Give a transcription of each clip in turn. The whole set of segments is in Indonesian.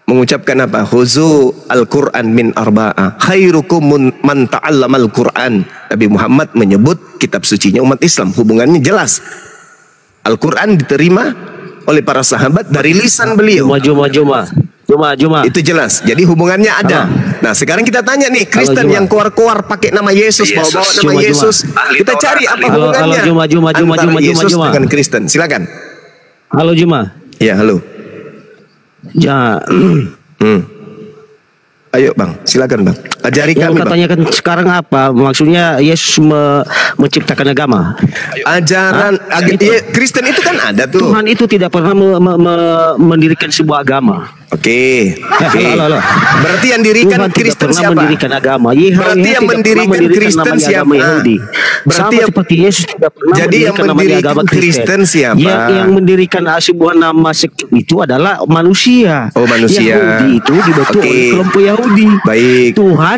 mengucapkan apa? Khuzu al-Quran min arba'ah khairukum man ta'allamal Quran. Nabi Muhammad menyebut kitab sucinya umat Islam. Hubungannya jelas. Al-Quran diterima oleh para sahabat dari lisan beliau. Juma. Itu jelas. Jadi hubungannya ada. Nah, sekarang kita tanya nih, Kristen yang keluar-keluar pakai nama Yesus, bawa-bawa nama Yesus. Kita cari apa hubungannya antara Yesus dengan Kristen. Silakan. Halo Juma. Ya, halo. Ya. Ayo Bang, silakan Bang. Ajari kami Bang. Katanya kan sekarang apa? Maksudnya Yesus menciptakan agama. Ajaran Kristen itu kan ada tuh. Tuhan itu tidak pernah mendirikan sebuah agama. Oke. Halo. Berarti yang dirikan Tuhan Kristen tidak pernah siapa? mendirikan agama. Berarti yang mendirikan Kristen siapa? Yahudi. Berarti Sama seperti Yesus tidak pernah jadi yang mendirikan agama Kristen siapa? Yang mendirikan sebuah nama sekt itu adalah manusia. Oh, manusia. Yahudi itu dibentuk oleh kelompok Yahudi. Baik. Tuhan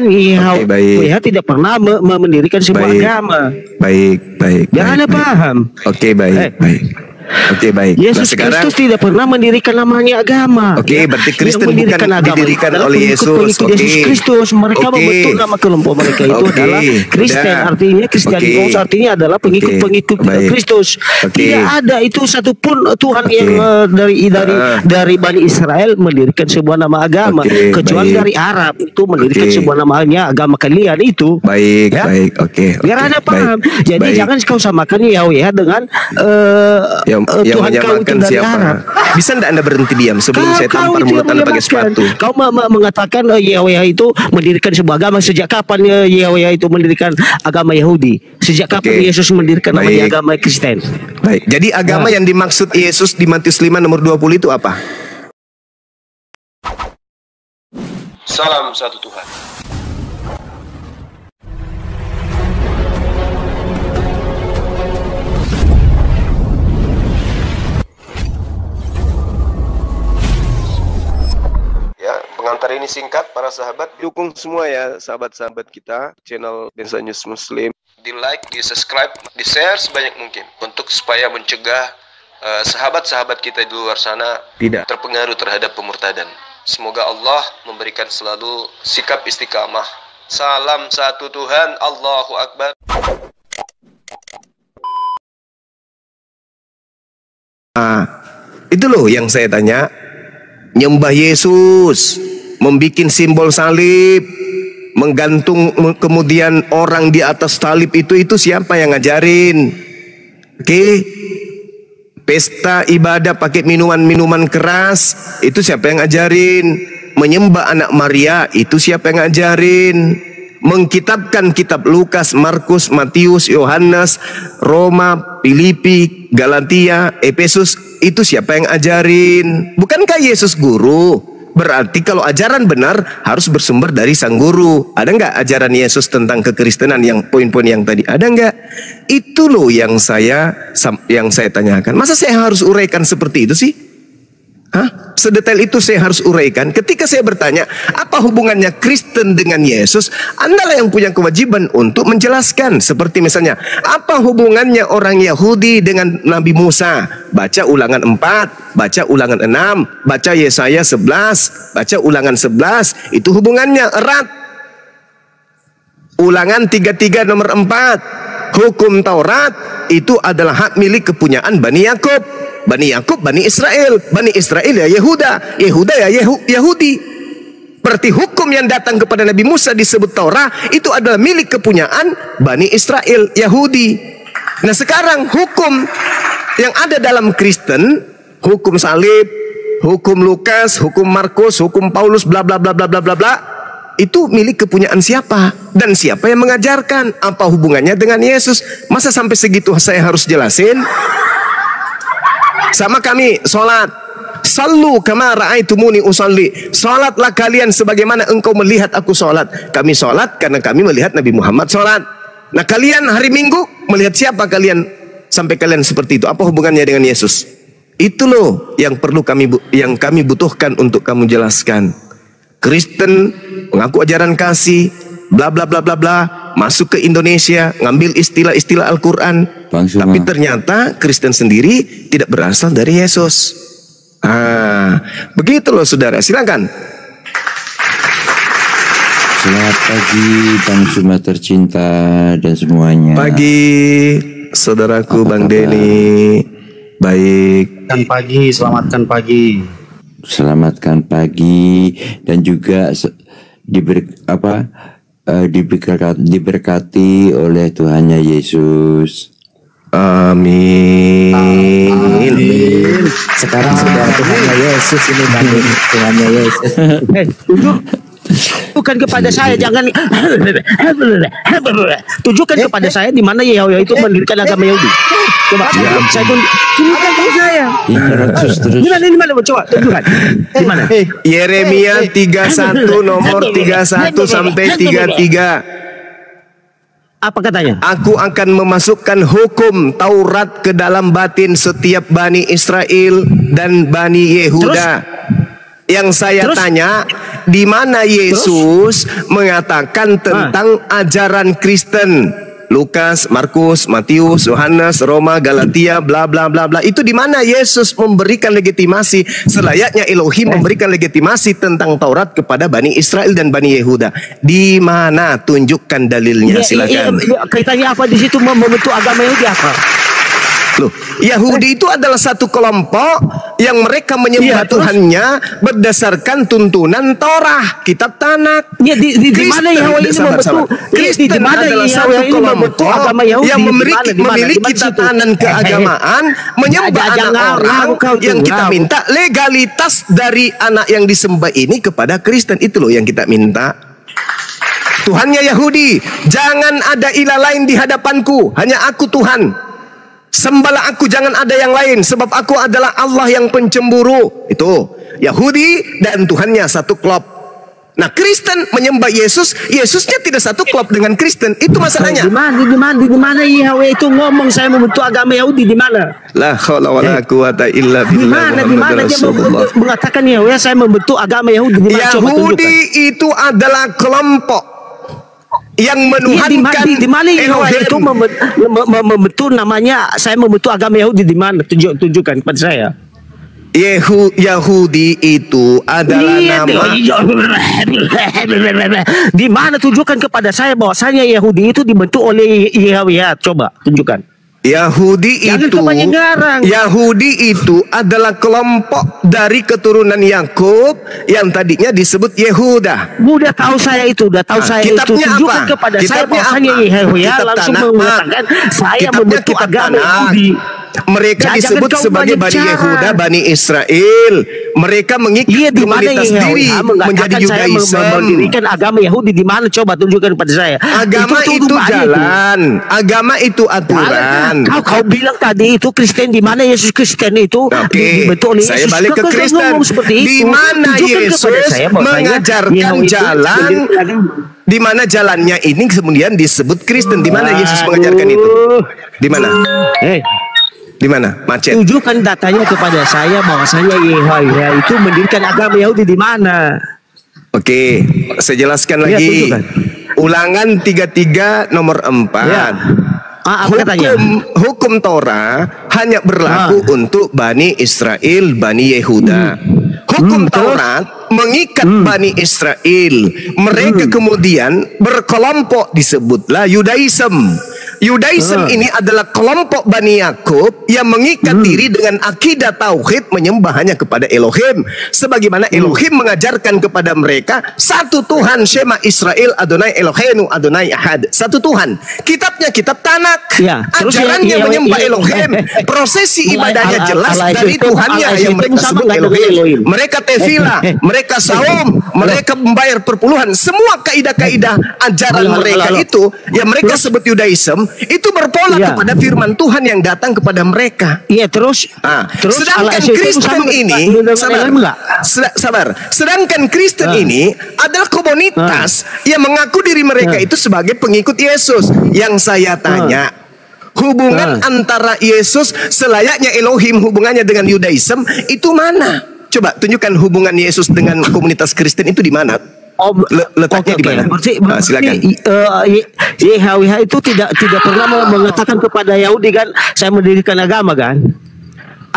baik. tidak pernah mendirikan sebuah agama. Baik. Jangan Anda paham. Oke, baik. Oke, baik. Yesus Kristus tidak pernah mendirikan namanya agama. Oke, berarti Kristen bukan didirikan oleh Yesus. Yesus Kristus. Mereka membentuk nama kelompok mereka itu adalah Kristen. Artinya Kristianos artinya adalah pengikut-pengikut Kristus. Tidak ada itu satupun Tuhan yang dari Bani Israel mendirikan sebuah nama agama, kecuali dari Arab itu mendirikan sebuah namanya agama kalian itu. Baik. Oke. Biar Anda paham. Jadi jangan kau samakan Yahweh dengan yang menyamakan siapa? Bisa tidak Anda berhenti diam sebelum saya tampar mulut Anda pakai sepatu? Kau mengatakan Yahweh itu mendirikan sebuah agama. Sejak kapan Yahweh itu mendirikan agama Yahudi? Sejak kapan Yesus mendirikan namanya agama Kristen? Baik. Jadi agama yang dimaksud Yesus di Matius 5 nomor 20 itu apa? Salam satu Tuhan. Pengantar ini singkat, para sahabat. Dukung semua ya sahabat-sahabat kita channel Densa News Muslim. Di like, di subscribe, di share sebanyak mungkin untuk supaya mencegah sahabat-sahabat kita di luar sana tidak terpengaruh terhadap pemurtadan. Semoga Allah memberikan selalu sikap istiqamah. Salam satu Tuhan, Allahu Akbar. Itu loh yang saya tanya. Nyembah Yesus, membikin simbol salib, menggantung kemudian orang di atas salib itu siapa yang ngajarin? Oke. Pesta ibadah pakai minuman keras, itu siapa yang ngajarin? Menyembah anak Maria, itu siapa yang ngajarin? Mengkitabkan kitab Lukas, Markus, Matius, Yohanes, Roma, Filipi, Galatia, Efesus, itu siapa yang ajarin? Bukankah Yesus guru? Berarti kalau ajaran benar harus bersumber dari sang guru. Ada nggak ajaran Yesus tentang kekristenan yang poin-poin yang tadi? Ada nggak? Itu loh yang saya tanyakan. Masa saya harus uraikan seperti itu sih? Sedetail itu saya harus uraikan. Ketika saya bertanya, apa hubungannya Kristen dengan Yesus? Andalah yang punya kewajiban untuk menjelaskan. Seperti misalnya, apa hubungannya orang Yahudi dengan Nabi Musa? Baca Ulangan 4, baca Ulangan 6, baca Yesaya 11, baca Ulangan 11. Itu hubungannya erat. Ulangan 33 nomor 4. Hukum Taurat itu adalah hak milik kepunyaan Bani Yakub. Bani Yakub, Bani Israel. Bani Israel ya Yehuda. Yehuda ya Yahudi. Berarti hukum yang datang kepada Nabi Musa disebut Taurat itu adalah milik kepunyaan Bani Israel, Yahudi. Nah sekarang hukum yang ada dalam Kristen, hukum salib, hukum Lukas, hukum Markus, hukum Paulus, bla bla bla bla bla bla bla, itu milik kepunyaan siapa? Dan siapa yang mengajarkan? Apa hubungannya dengan Yesus? Masa sampai segitu saya harus jelasin? Sama kami sholat, sallu kama ra'aitumuni usalli. Sholatlah kalian sebagaimana engkau melihat aku sholat. Kami sholat karena kami melihat Nabi Muhammad sholat. Nah kalian hari Minggu melihat siapa kalian sampai kalian seperti itu? Apa hubungannya dengan Yesus? Itu loh yang perlu kami butuhkan untuk kamu jelaskan. Kristen mengaku ajaran kasih, bla bla bla bla bla, masuk ke Indonesia, ngambil istilah-istilah Al-Quran, tapi ternyata Kristen sendiri tidak berasal dari Yesus. Begitu loh saudara, silakan. Selamat pagi Bang Suma tercinta dan semuanya. Pagi saudaraku Bang Denny. Baik. Selamatkan pagi. Selamatkan pagi dan juga diberkati oleh Tuhannya Yesus. Amin. Amin. Sekarang sudah Tuhannya Yesus ini Bang. Tuhannya Yesus. Bukan kepada saya, jangan tunjukkan kepada saya di mana Yahweh itu mendirikan agama Yahudi. Coba saya tunjukkan ke saya. Di mana coba tunjukkan. Di mana? Yeremia 31 nomor 31 sampai 33. Apa katanya? Aku akan memasukkan hukum Taurat ke dalam batin setiap Bani Israel dan Bani Yehuda. Yang saya tanya, di mana Yesus mengatakan tentang ajaran Kristen? Lukas, Markus, Matius, Yohanes, Roma, Galatia, bla bla bla bla. Itu di mana Yesus memberikan legitimasi selayaknya Elohim memberikan legitimasi tentang Taurat kepada Bani Israel dan Bani Yehuda? Di mana? Tunjukkan dalilnya, silakan. Kaitannya apa di situ membentuk agama Yahudi apa? Loh, Yahudi itu adalah satu kelompok yang mereka menyembah Tuhannya berdasarkan tuntunan Torah, kitab Tanakh. Ya, di mana Yahweh ini membentuk? Kristen adalah satu kelompok yang memiliki tatanan keagamaan, menyembah anak orang yang kita minta legalitas dari anak yang disembah ini kepada Kristen. Itu loh yang kita minta. Tuhannya Yahudi, jangan ada ilah lain di hadapanku, hanya aku Tuhan. Sembahlah aku, jangan ada yang lain, sebab aku adalah Allah yang pencemburu. Itu Yahudi dan Tuhannya satu klub. Nah, Kristen menyembah Yesus, Yesusnya tidak satu klub dengan Kristen. Itu masalahnya. Di mana Yahweh itu ngomong saya membentuk agama Yahudi, di mana? La haula wala quwata illa billah. Di mana dia mengatakan Yahweh saya membentuk agama Yahudi? Yahudi itu adalah kelompok yang menuhankan di mana Yahweh itu membentuk namanya saya membentuk agama Yahudi, di mana? Tunjukkan kepada saya. Yahudi itu adalah nama. Di mana? Tunjukkan kepada saya bahwasanya Yahudi itu dibentuk oleh Yahweh. Coba tunjukkan. Yahudi itu adalah kelompok dari keturunan Yakub yang tadinya disebut Yehuda. Udah tahu saya itu, Kitabnya tunjukkan apa? kepada saya bahwasanya Yahweh langsung mengatakan saya membentuk agama Yahudi. Mereka disebut sebagai Bani Yehuda, Bani Israel. Mereka mengikat komunitas diri menjadi Yudaism. Mendirikan agama Yahudi di mana? Coba tunjukkan kepada saya. Agama itu jalan, agama itu aturan. Kau bilang tadi itu Kristen, di mana Yesus Kristen itu dibentuk oleh Yesus? Saya balik ke Kristen. Di mana Yesus mengajarkan jalan? Di mana jalannya ini kemudian disebut Kristen? Di mana Yesus mengajarkan itu? Di mana? Di mana? Macet. Tunjukkan datanya kepada saya bahwasanya Yahweh itu mendirikan agama Yahudi di mana? Oke, saya jelaskan lagi. Ulangan 33 nomor 4. Hukum Torah hanya berlaku untuk Bani Israel, Bani Yehuda. Hukum Taurat mengikat Bani Israel. Mereka kemudian berkelompok, disebutlah Yudaism. Yudaism ini adalah kelompok Bani Yakub yang mengikat diri dengan akidah tauhid, menyembah hanya kepada Elohim, sebagaimana Elohim mengajarkan kepada mereka satu Tuhan, Shema Israel Adonai Eloheinu Adonai Ahad, satu Tuhan. Kitabnya kitab Tanakh, ajarannya menyembah Elohim, prosesi ibadahnya jelas dari Tuhannya yang mereka sebut Elohim. Mereka tefillah, mereka saum, mereka membayar perpuluhan. Semua kaidah-kaidah ajaran mereka itu yang mereka sebut Yudaism itu berpola kepada firman Tuhan yang datang kepada mereka. Iya, terus sedangkan Kristen ini sedangkan Kristen ini adalah komunitas yang mengaku diri mereka itu sebagai pengikut Yesus. Yang saya tanya, hubungan antara Yesus selayaknya Elohim, hubungannya dengan Yudaism itu mana? Coba tunjukkan hubungan Yesus dengan komunitas Kristen itu di mana? Letaknya di mana? Silakan. YHWH itu tidak pernah mengatakan kepada Yahudi kan, saya mendirikan agama kan?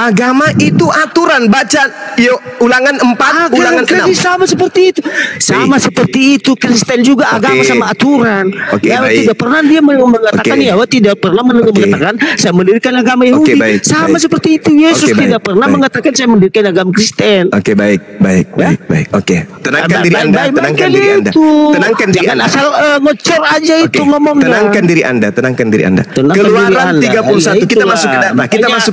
Agama itu aturan. Baca yuk Ulangan 4, Ulangan 6. Sama seperti itu. Sama seperti itu. Kristen juga agama sama aturan. Tidak pernah dia mengatakan tidak pernah mengatakan saya mendirikan agama Yahudi. Sama seperti itu. Yesus tidak pernah mengatakan saya mendirikan agama Kristen. Baik. Tenangkan diri Anda. Tenangkan diri Anda. Asal ngocor aja itu ngomongnya. Tenangkan diri Anda. Keluaran 31. Kita masuk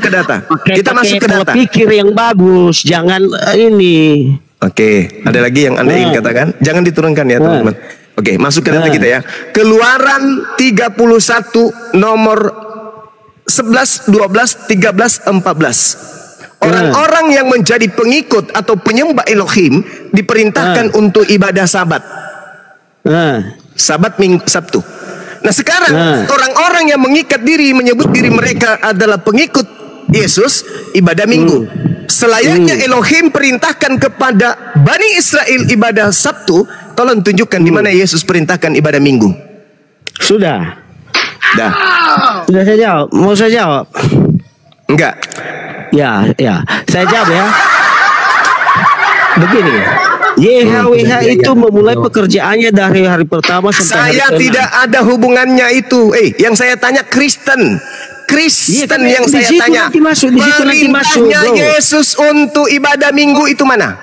ke data. Kita masuk ke data. Pikir yang bagus, jangan ini. Ada lagi yang Anda ingin katakan? Jangan diturunkan ya, teman-teman. Masuk ke data kita ya. Keluaran 31 nomor 11, 12, 13, 14. Orang-orang yang menjadi pengikut atau penyembah Elohim diperintahkan untuk ibadah Sabat. Sabat Sabtu. Nah sekarang orang-orang yang mengikat diri, menyebut diri mereka adalah pengikut Yesus, ibadah Minggu. Selayaknya Elohim perintahkan kepada Bani Israel ibadah Sabtu. Tolong tunjukkan di mana Yesus perintahkan ibadah Minggu. Sudah. Dah. Sudah saya jawab. Mau saya jawab? Enggak. Ya. Saya jawab ya. Begini. YHWH itu memulai pekerjaannya dari hari pertama sampai saya hari tidak ada hubungannya itu. Yang saya tanya Kristen yang saya tanya. Perintahnya Yesus untuk ibadah Minggu itu mana?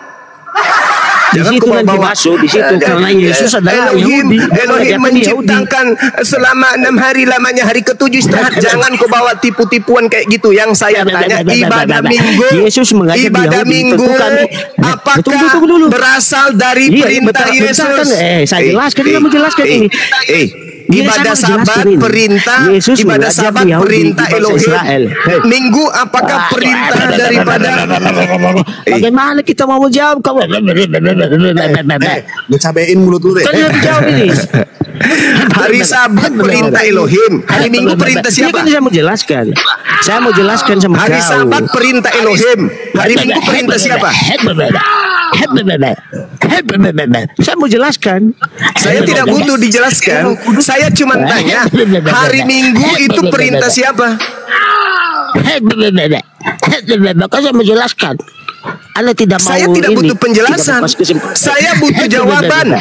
Jangan kau bawa di situ karena Yesus adalah Elohim menciptakan selama 6 hari, lamanya hari ke-7 istirahat. Jangan kau bawa tipu-tipuan kayak gitu. Yang saya tanya ibadah Minggu. Yesus mengajar ibadah Minggu apakah berasal dari perintah Yesus? Saya jelaskan, kita menjelaskan ini. Ibadah Sabat perintah Yesus, ibadah Sabat perintah Elohim. Minggu apakah perintah daripada? Bagaimana kita mau jawab kamu? Ngecabein mulut lu deh. Jawab ini. Hari Sabat perintah Elohim. Hari Minggu perintah siapa? Ini saya mau jelaskan sama Hari Sabat perintah Elohim. Hari Minggu perintah siapa? Saya mau jelaskan. Saya tidak butuh dijelaskan. Saya cuma tanya, hari Minggu itu perintah siapa? Maka saya menjelaskan. Anda tidak mau. Saya tidak butuh penjelasan. Saya butuh jawaban.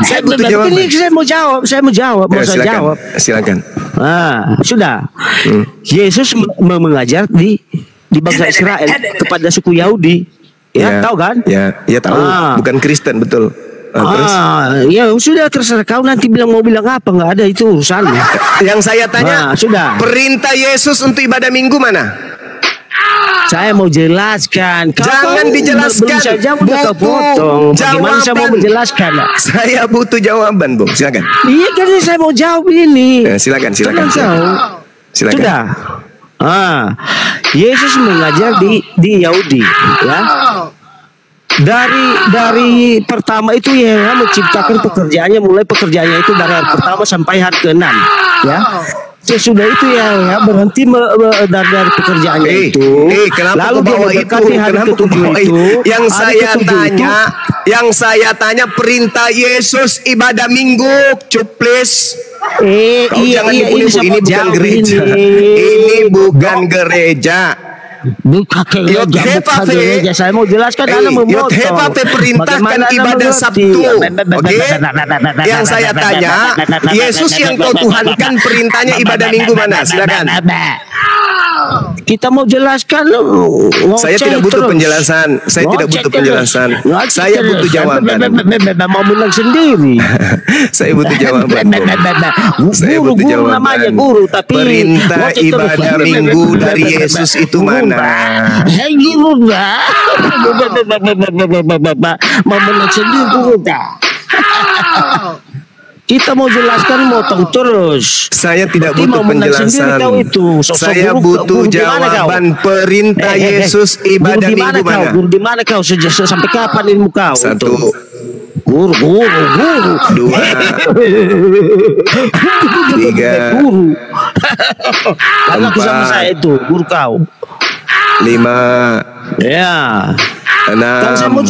Saya butuh jawaban. Ini saya mau jawab. Saya jawab. Silakan. Sudah. Yesus mengajar di bangsa Israel kepada suku Yahudi. Ya, tahu kan? Ya tahu. Bukan Kristen, betul. Terus? Ya sudah, terserah kau nanti mau bilang apa, nggak ada itu urusan. Yang saya tanya, sudah. Perintah Yesus untuk ibadah Minggu mana? Saya mau jelaskan. Jangan dijelaskan. Bagaimana saya mau menjelaskan? Saya butuh jawaban, Bung. Silakan. Iya kan, saya mau jawab ini. Silakan. Sudah. Yesus mengajar di Yahudi, ya. Dari pertama itu ya menciptakan pekerjaannya, mulai pekerjaannya itu dari hari pertama sampai hari ke-6, ya. Sesudah itu ya berhenti dari pekerjaannya itu. Lalu dia memberkati hari ke-7 itu. Yang saya tanya perintah Yesus ibadah Minggu, please. Jangan ini bukan gereja. Ini bukan gereja. Bukan gereja. Saya mau jelaskan, Anda memotong. Perintahkan ibadah Sabtu. Yang saya tanya, Yesus yang kau tuhankan perintahnya ibadah Minggu mana? Silakan. Kita mau jelaskan. Saya tidak butuh penjelasan. Saya butuh jawaban. Mau bilang sendiri. Saya butuh jawaban. Guru namanya guru, tapi perintah ibadah Minggu dari Yesus itu mana? Guru mau bilang sendiri guru dah. Kita mau jelaskan, motong terus. Saya tidak butuh penjelasan. Saya butuh jawaban perintah Yesus ibadah Minggu mana? Guru di mana kau? Sampai kapan ilmu kau? 1. Guru. 2. 3. Guru. Karena sama saya itu guru kau. 5. Ya. 6. Kan saya mau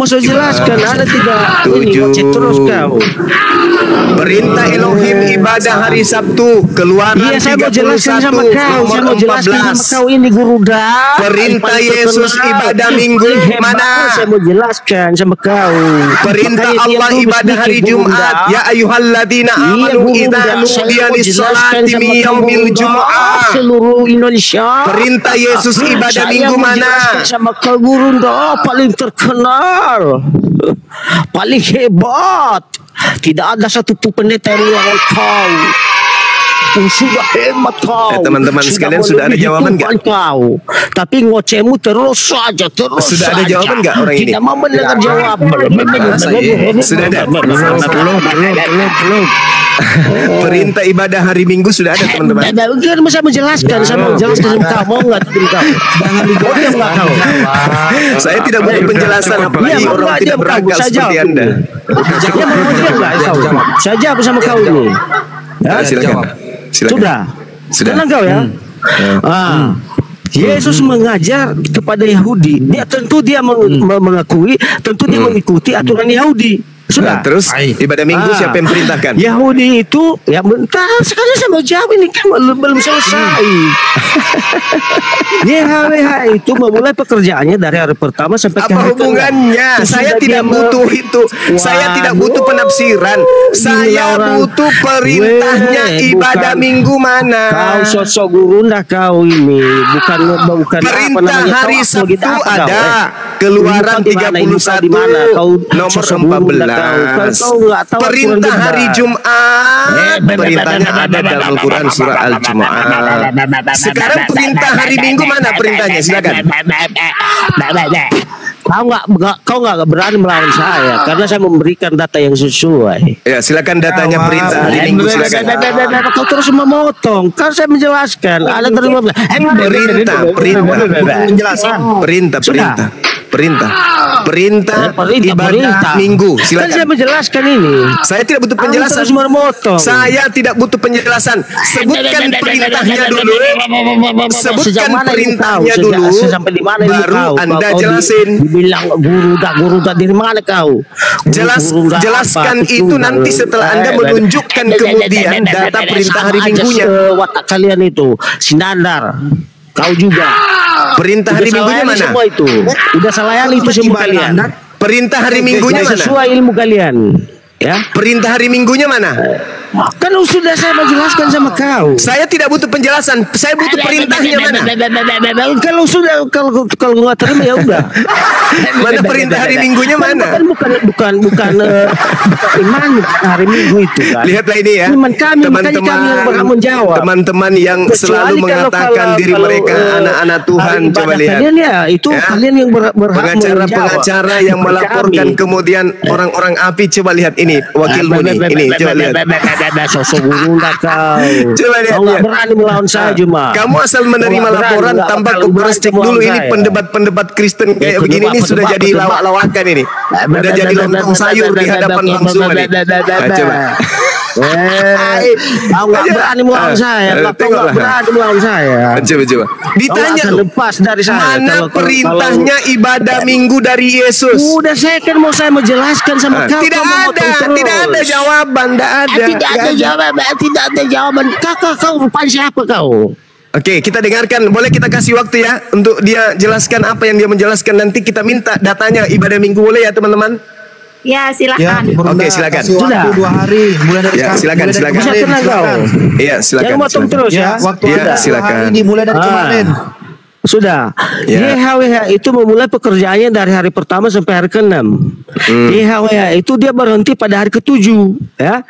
jelaskan, Anda tidak 7. Ini terus kau. Perintah Elohim ibadah hari Sabtu. Keluaran 31 saya mau jelaskan sama kau. Saya mau jelaskan sama kau ini guru dah. Perintah Yesus ibadah Minggu mana? Saya mau jelaskan sama kau. Perintah Allah ibadah hari Jumat. Ya ayyuhalladzina amanu idza nudiya lis-salati min yaumil jumu'ah. Seluruh Indonesia. Perintah Yesus ibadah Minggu mana? Sama kau guru dah paling terkenal, paling hebat. Tidak ada satu pendeta yang melawan kau. Sudah hebat kau. Teman-teman sekalian sudah ada jawaban nggak? Kau. Tapi ngocehmu terus saja. Sudah ada jawaban nggak orang ini? Tidak mau mendengar jawaban. Sudah ada. Belum. Perintah ibadah hari Minggu sudah ada teman-teman. Mungkin saya menjelaskan, sama kau mau nggak kau? Jangan digoda nggak kau? Saya tidak butuh penjelasan apalagi orang tidak berakal seperti Anda. Saya jawab sama kau ini. Ya, silakan. Sudah. Tenang kau ya. Yesus mengajar kepada Yahudi. Tentu dia mengakui, tentu dia mengikuti aturan Yahudi. Sudah. Terus ibadah Minggu siapa yang perintahkan? Yahudi itu ya bentar, sekarang saya mau jawab ini kan belum selesai. YHWH itu memulai pekerjaannya dari hari pertama sampai apa hubungannya? Saya tidak butuh itu. Saya tidak butuh penafsiran. Saya butuh perintahnya ibadah Minggu mana? Kau sosok guru ndak kau ini, bukan perintah hari Sabtu ada. Keluaran 31 nomor 14. Perintah hari Jumat, perintahnya ada dalam Al-Quran surah Al-Jumu'ah. Sekarang perintah hari Minggu mana perintahnya? Silakan. Kau nggak berani melawan saya karena saya memberikan data yang sesuai. Ya, silakan datanya perintah hari Minggu, silakan. Kau terus memotong. Kan saya menjelaskan. Ada terima perintah ibadah Minggu. Silakan. Kan saya menjelaskan ini. Saya tidak butuh penjelasan. Saya tidak butuh penjelasan. Sebutkan perintahnya dulu. Sebutkan perintahnya dulu. Baru Anda jelasin. Bilang guru tak dari mana kau? Jelaskan itu nanti setelah Anda menunjukkan kemudian data perintah hari Minggunya. Watak kalian itu sinandar. Kau juga. Perintah hari Minggunya mana? Semua itu. Udah salah itu semua kalian. Perintah hari Minggunya mana? Sesuai ilmu kalian. Ya. Perintah hari Minggunya mana? Kan sudah saya menjelaskan sama kau. Saya tidak butuh penjelasan. Saya butuh perintahnya mana? Kalau sudah kalau nggak terima ya udah. Mana perintah hari Minggunya mana? Bukan iman hari Minggu itu kan. Lihatlah ini ya. Teman-teman yang selalu mengatakan diri mereka anak-anak Tuhan, coba lihat. Kalian ya itu kalian yang berhak pengacara yang melaporkan kemudian orang-orang api, coba lihat ini wakilmu ini coba lihat. Sosok guru kau. Coba lihat. Kau nggak berani melawan saya cuma. Kamu asal menerima laporan tanpa beras cek dulu ini pendebat Kristen kayak begini ini sudah jadi lawak-lawakan ini. Sudah jadi lontong sayur di hadapan Bang Suma nih. Coba. Kau nggak berani melawan saya. Kau nggak berani melawan saya. Coba. Ditanya lepas dari saya. Mana perintahnya ibadah Minggu dari Yesus? Udah saya kan mau menjelaskan sama kau. Tidak ada jawaban. Tidak ada jawaban. Kau rupanya siapa kau? Oke, kita dengarkan. Boleh kita kasih waktu ya untuk dia jelaskan apa yang dia menjelaskan. Nanti kita minta datanya ibadah Minggu, boleh ya teman-teman? Ya, silakan. Oke, silakan. Sudah 2 hari mulai dari ya, silakan. Bisa tenang kau. Iya, silakan. Jangan motong terus ya. Waktu ya, silakan. Dimulai dari kemarin. Sudah. YHWH itu memulai pekerjaannya dari hari pertama sampai hari ke-6. YHWH itu dia berhenti pada hari ke-7, ya.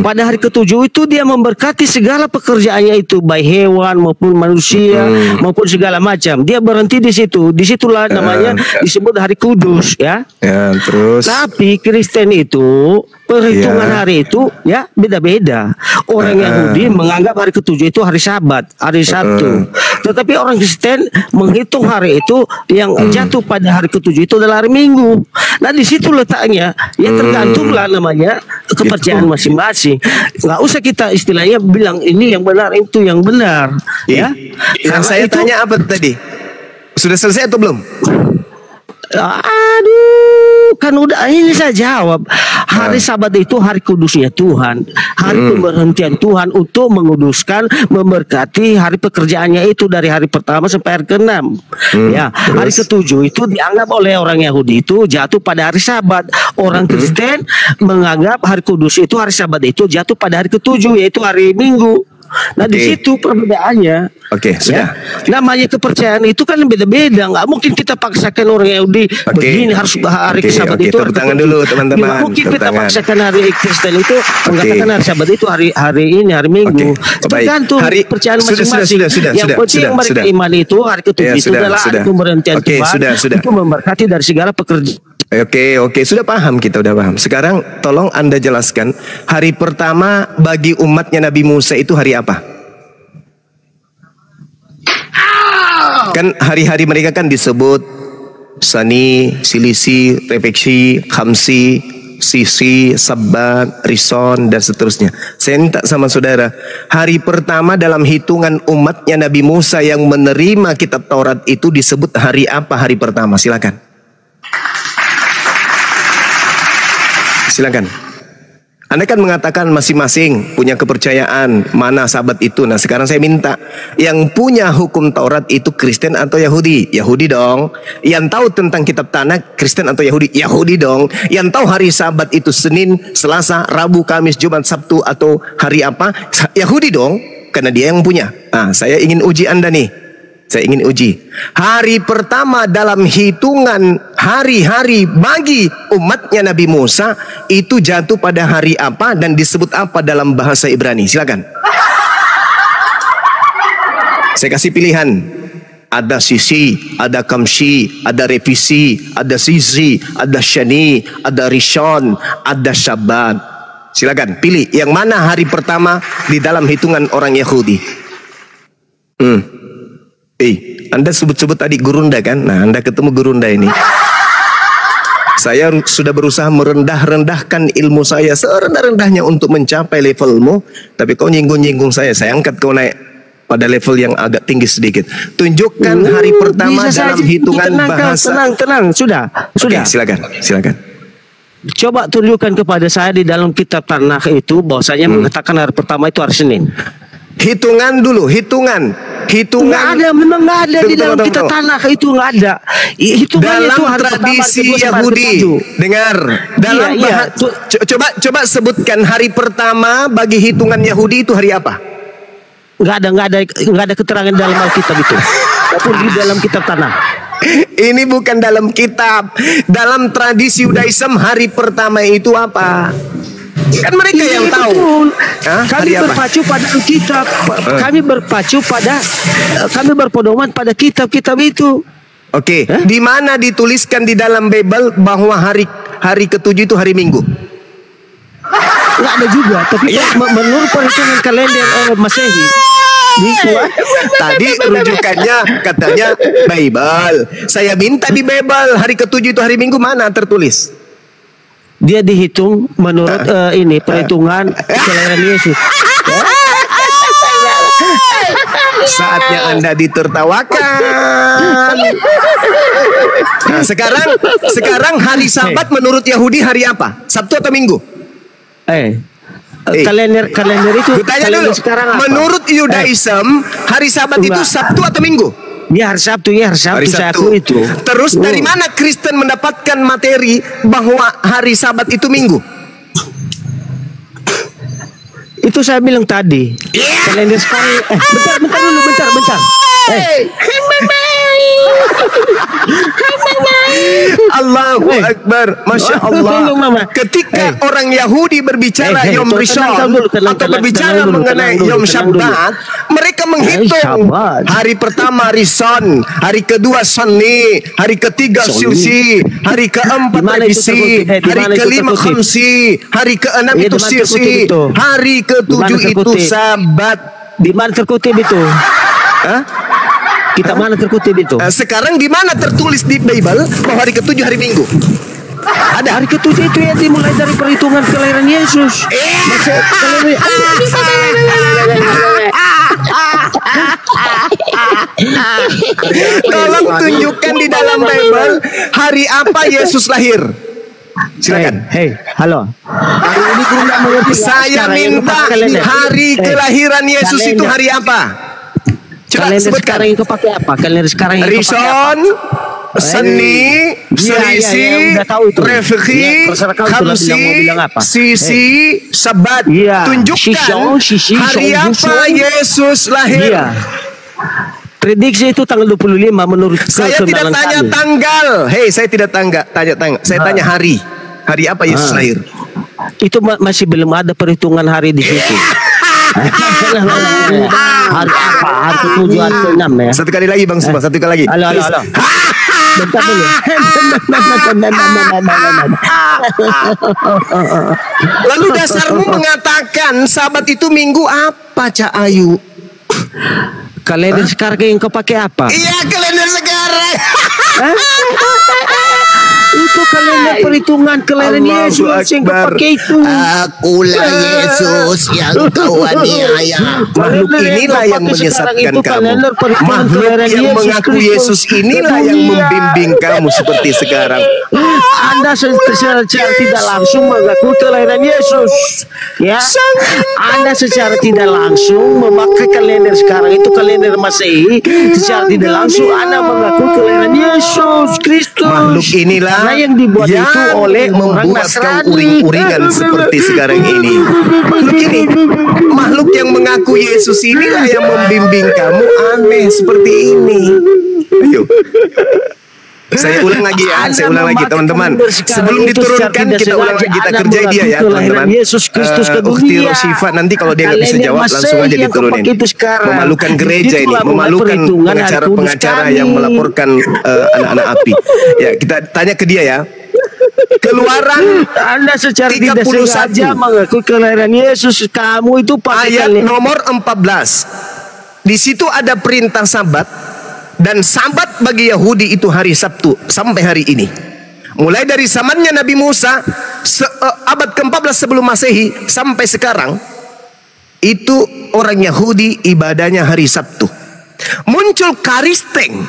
Pada hari ke-7 itu dia memberkati segala pekerjaannya itu, baik hewan maupun manusia maupun segala macam. Dia berhenti di situ. Disitulah namanya disebut hari kudus, ya. Ya, terus. Tapi Kristen itu perhitungan hari itu ya beda-beda. Orang Yahudi menganggap hari ke-7 itu hari Sabat, hari Sabtu. Tetapi orang Kristen menghitung hari itu yang jatuh pada hari ke-7 itu adalah hari Minggu. Nah di situ letaknya, ya tergantunglah namanya kepercayaan masing-masing. Nggak usah kita istilahnya bilang ini yang benar itu yang benar. Ya. Yang saya tanya apa tadi? Sudah selesai atau belum? Aduh. kan udah ini saya jawab. Hari Sabat itu hari kudusnya Tuhan, hari pemberhentian Tuhan untuk menguduskan, memberkati hari pekerjaannya itu dari hari pertama sampai hari ke-6. Ya, hari ke-7 itu dianggap oleh orang Yahudi itu jatuh pada hari Sabat. Orang Kristen menganggap hari kudus itu hari Sabat itu jatuh pada hari ke-7 yaitu hari Minggu. Nah di situ perbedaannya. Oke, sudah. Ya? Namanya kepercayaan itu kan beda-beda. Nggak mungkin kita paksakan orang Yahudi begini harus hari Sabat itu. Tepuk tangan dulu teman-teman. Nggak mungkin kita paksakan hari Kristen itu mengatakan hari Sabat itu hari ini hari Minggu. Tergantung kepercayaan masing-masing. Yang penting mereka iman itu hari ke-7 itu adalah hari pemberhentian Tuhan untuk memberkati dari segala pekerjaan. Oke, sudah paham, kita udah paham. Sekarang tolong Anda jelaskan hari pertama bagi umatnya Nabi Musa itu hari apa? Kan hari-hari mereka kan disebut Sani, Silisi, Refeksi, Khamsi, Sisi, Sabat, Rison, dan seterusnya. Saya minta sama saudara, hari pertama dalam hitungan umatnya Nabi Musa yang menerima kitab Taurat itu disebut hari apa hari pertama? Silakan. Silakan. Anda kan mengatakan masing-masing punya kepercayaan mana Sabat itu. Nah sekarang saya minta, yang punya hukum Taurat itu Kristen atau Yahudi? Yahudi dong. Yang tahu tentang kitab Tanakh Kristen atau Yahudi? Yahudi dong. Yang tahu hari Sabat itu Senin, Selasa, Rabu, Kamis, Jumat, Sabtu atau hari apa? Yahudi dong. Karena dia yang punya. Nah saya ingin uji Anda nih. Saya ingin uji. Hari pertama dalam hitungan hari-hari bagi umatnya Nabi Musa itu jatuh pada hari apa dan disebut apa dalam bahasa Ibrani? Silakan. Saya kasih pilihan. Ada Sisi, ada Kamshi, ada Revisi, ada Sisi, ada Shani, ada Rishon, ada Syabat. Silakan pilih yang mana hari pertama di dalam hitungan orang Yahudi. Anda sebut-sebut tadi Gurunda kan? Nah, Anda ketemu Gurunda ini. Saya sudah berusaha merendah-rendahkan ilmu saya serendah-rendahnya untuk mencapai levelmu, tapi kau nyinggung-nyinggung saya angkat kau naik pada level yang agak tinggi sedikit. Tunjukkan hari pertama dalam hitungan bahasa. Tenang, sudah. Oke, silakan. Coba tunjukkan kepada saya di dalam kitab Tanakh itu bahwasanya mengatakan hari pertama itu hari Senin. Hitungan dulu, hitungan. Memang nggak ada di dalam kitab Tanakh itu nggak ada. Dalam tradisi Yahudi, dengar. Dalam coba sebutkan hari pertama bagi hitungan Yahudi itu hari apa? Nggak ada keterangan dalam Alkitab itu. Ataupun di dalam kitab Tanakh. Ini bukan dalam kitab. Dalam tradisi Yudaism hari pertama itu apa? Kan mereka yang tahu. Kami berpacu pada Alkitab. Kami berpedoman pada kitab-kitab itu. Oke. Di mana dituliskan di dalam Bible bahwa hari ke-7 itu hari Minggu? Nggak ada juga. Tapi menurut perhitungan kalender Masehi. Tadi rujukannya katanya Bible. Saya minta di Bible hari ke-7 itu hari Minggu, mana tertulis? Dia dihitung menurut perhitungan kelahiran Yesus. Saatnya Anda ditertawakan. Nah, sekarang hari Sabat menurut Yahudi hari apa? Sabtu atau Minggu? Kalender itu tanya dulu. Sekarang apa? Menurut Yudaism hari Sabat itu Sabtu atau Minggu? Ya hari Sabtu, saya akui itu. Terus dari mana Kristen mendapatkan materi bahwa hari Sabat itu Minggu? Itu saya bilang tadi. Kalender sekarang. Bentar. Allahu Akbar, Masya Allah. Ketika orang Yahudi berbicara Yom Rishon atau berbicara mengenai Yom Shabbat, mereka menghitung hari pertama Rishon, hari kedua Shani, hari ketiga Sisi, hari keempat Revisi, hari kelima Khamsi, hari keenam itu Sisi, hari ketujuh itu Sabat. Di mana terkutip itu? Kita mana terkutip itu? Sekarang di mana tertulis di Bible bahwa hari ke-7 hari Minggu? Ada. Hari ke-7 itu ya dimulai dari perhitungan kelahiran Yesus. Tolong tunjukkan di dalam Bible hari apa Yesus lahir. Silakan. Halo. Hari ini tidak mengerti. Saya minta hari kelahiran Yesus itu hari apa? Coba kalender sebutkan. sekarang itu pakai apa? Kalender sekarang itu pakai apa? Rishon, Seni, Selisi, Refeki, Khamsi, Sisi, Sabat. Tunjukkan hari apa Yesus lahir. Prediksi itu tanggal 25 menurut saya tidak tanya kami. Tanggal. Saya tidak tanya. Saya tanya hari. Hari apa Yesus lahir? Itu masih belum ada perhitungan hari di situ. Hari apa? Hari ke-7, hari ke-6 ya. Satu kali lagi Bang Suma, satu kali lagi. Halo. Bentar dulu. Lalu dasarmu mengatakan Sabat itu minggu apa, Cak Ayu? Kalender sekarang yang kau pakai apa? Iya, kalender sekarang. Itu kalender perhitungan kalender Yesus yang kau pakai itu. Akulah Yesus yang kau aniaya. Makhluk inilah yang menyesatkan kamu. Makhluk yang mengaku Yesus inilah yang membimbing kamu seperti sekarang. Anda secara tidak langsung mengaku kelahiran Yesus, ya. Anda secara tidak langsung memakai kalender sekarang itu kalender Masehi. Secara tidak langsung Anda mengaku kelahiran Yesus Kristus. Makhluk inilah yang dibuat yang itu oleh orang membuat Nasrani. kau uring-uringan seperti sekarang ini. Makhluk yang mengaku Yesus inilah yang membimbing kamu aneh seperti ini. Ayo. Saya ulang lagi ya, saya ulang lagi teman-teman. Sebelum diturunkan kita ulang lagi, kita kerjai dia ya teman-teman. Yesus Kristus ke Ukhti dunia. Rosifa nanti kalau dia nggak bisa jawab langsung aja diturunin. Memalukan gereja ini, memalukan pengacara-pengacara yang melaporkan anak-anak api. Ya kita tanya ke dia ya. Keluaran Anda secara tidak sengaja mengaku kelahiran Yesus. Kamu itu pakai ayat nomor 14. Di situ ada perintah Sabat. Dan Sabat bagi Yahudi itu hari Sabtu sampai hari ini. Mulai dari zamannya Nabi Musa abad ke-14 sebelum Masehi sampai sekarang itu orang Yahudi ibadahnya hari Sabtu. Muncul Karisteng.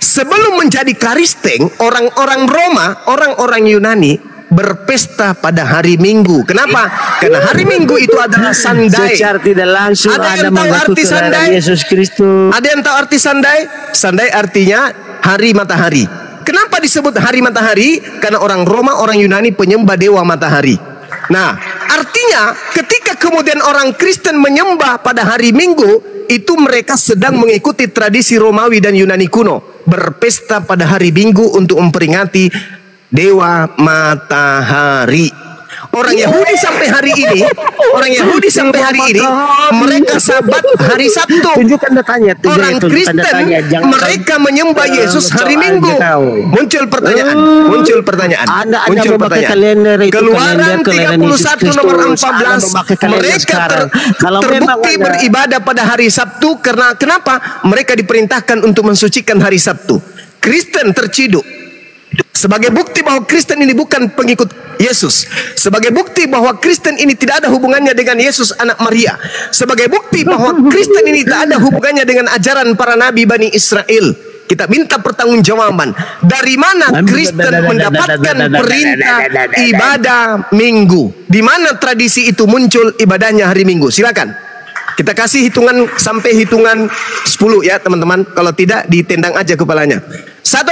Sebelum menjadi Karisteng, orang-orang Roma, orang-orang Yunani berpesta pada hari Minggu. Kenapa? Karena hari Minggu itu adalah Sandai. Secara tidak langsung ada yang tahu arti Sandai? Yesus Kristus. Ada yang tahu arti Sandai? Sandai artinya hari matahari. Kenapa disebut hari matahari? Karena orang Roma, orang Yunani penyembah dewa matahari. Nah, artinya ketika kemudian orang Kristen menyembah pada hari Minggu, itu mereka sedang mengikuti tradisi Romawi dan Yunani kuno, berpesta pada hari Minggu untuk memperingati dewa matahari. Orang Yahudi sampai hari ini, mereka Sabat hari Sabtu. Tunjukkan datanya. Orang Kristen mereka menyembah Yesus hari Minggu. Muncul pertanyaan. Keluaran 31 nomor 14. Mereka terbukti beribadah pada hari Sabtu karena kenapa? Mereka diperintahkan untuk mensucikan hari Sabtu. Kristen terciduk. Sebagai bukti bahwa Kristen ini bukan pengikut Yesus. Sebagai bukti bahwa Kristen ini tidak ada hubungannya dengan Yesus anak Maria. Sebagai bukti bahwa Kristen ini tidak ada hubungannya dengan ajaran para nabi Bani Israel. Kita minta pertanggungjawaban. Dari mana Kristen mendapatkan perintah ibadah Minggu? Di mana tradisi itu muncul ibadahnya hari Minggu? Silakan. Kita kasih hitungan sampai hitungan 10 ya teman-teman. Kalau tidak ditendang aja kepalanya. 1.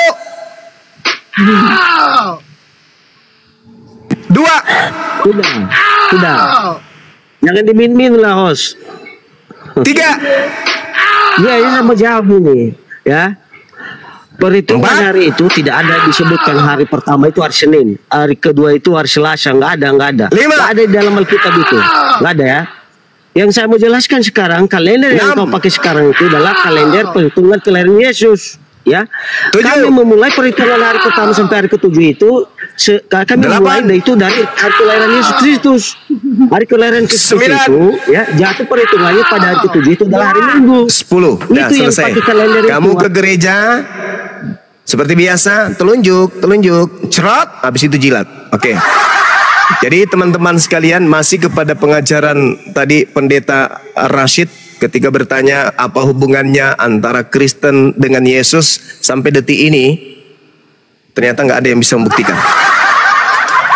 2. Sudah. Jangan dimin-min lah, host. 3. Ya, ini sama jawab ini, ya. Perhitungan hari itu tidak ada disebutkan hari pertama itu hari Senin, hari kedua itu hari Selasa, nggak ada. 5. Nggak ada di dalam Alkitab itu, nggak ada ya. Yang saya mau jelaskan sekarang, kalender yang kau pakai sekarang itu adalah kalender perhitungan kelahiran Yesus. Ya, 7. Kami memulai perhitungan hari pertama sampai hari ke-7 itu kami 8. Memulai itu dari hari kelahiran Yesus Kristus. Hari kelahiran Kristus 9. itu ya jatuh perhitungannya pada hari ke-7 itu adalah hari Minggu. 10. Itu yang selesai. pakai kalender Kamu itu. ke gereja seperti biasa, telunjuk, cerot, habis itu jilat. Oke. Jadi teman-teman sekalian masih kepada pengajaran tadi Pendeta Rashid ketika bertanya apa hubungannya antara Kristen dengan Yesus sampai detik ini ternyata nggak ada yang bisa membuktikan.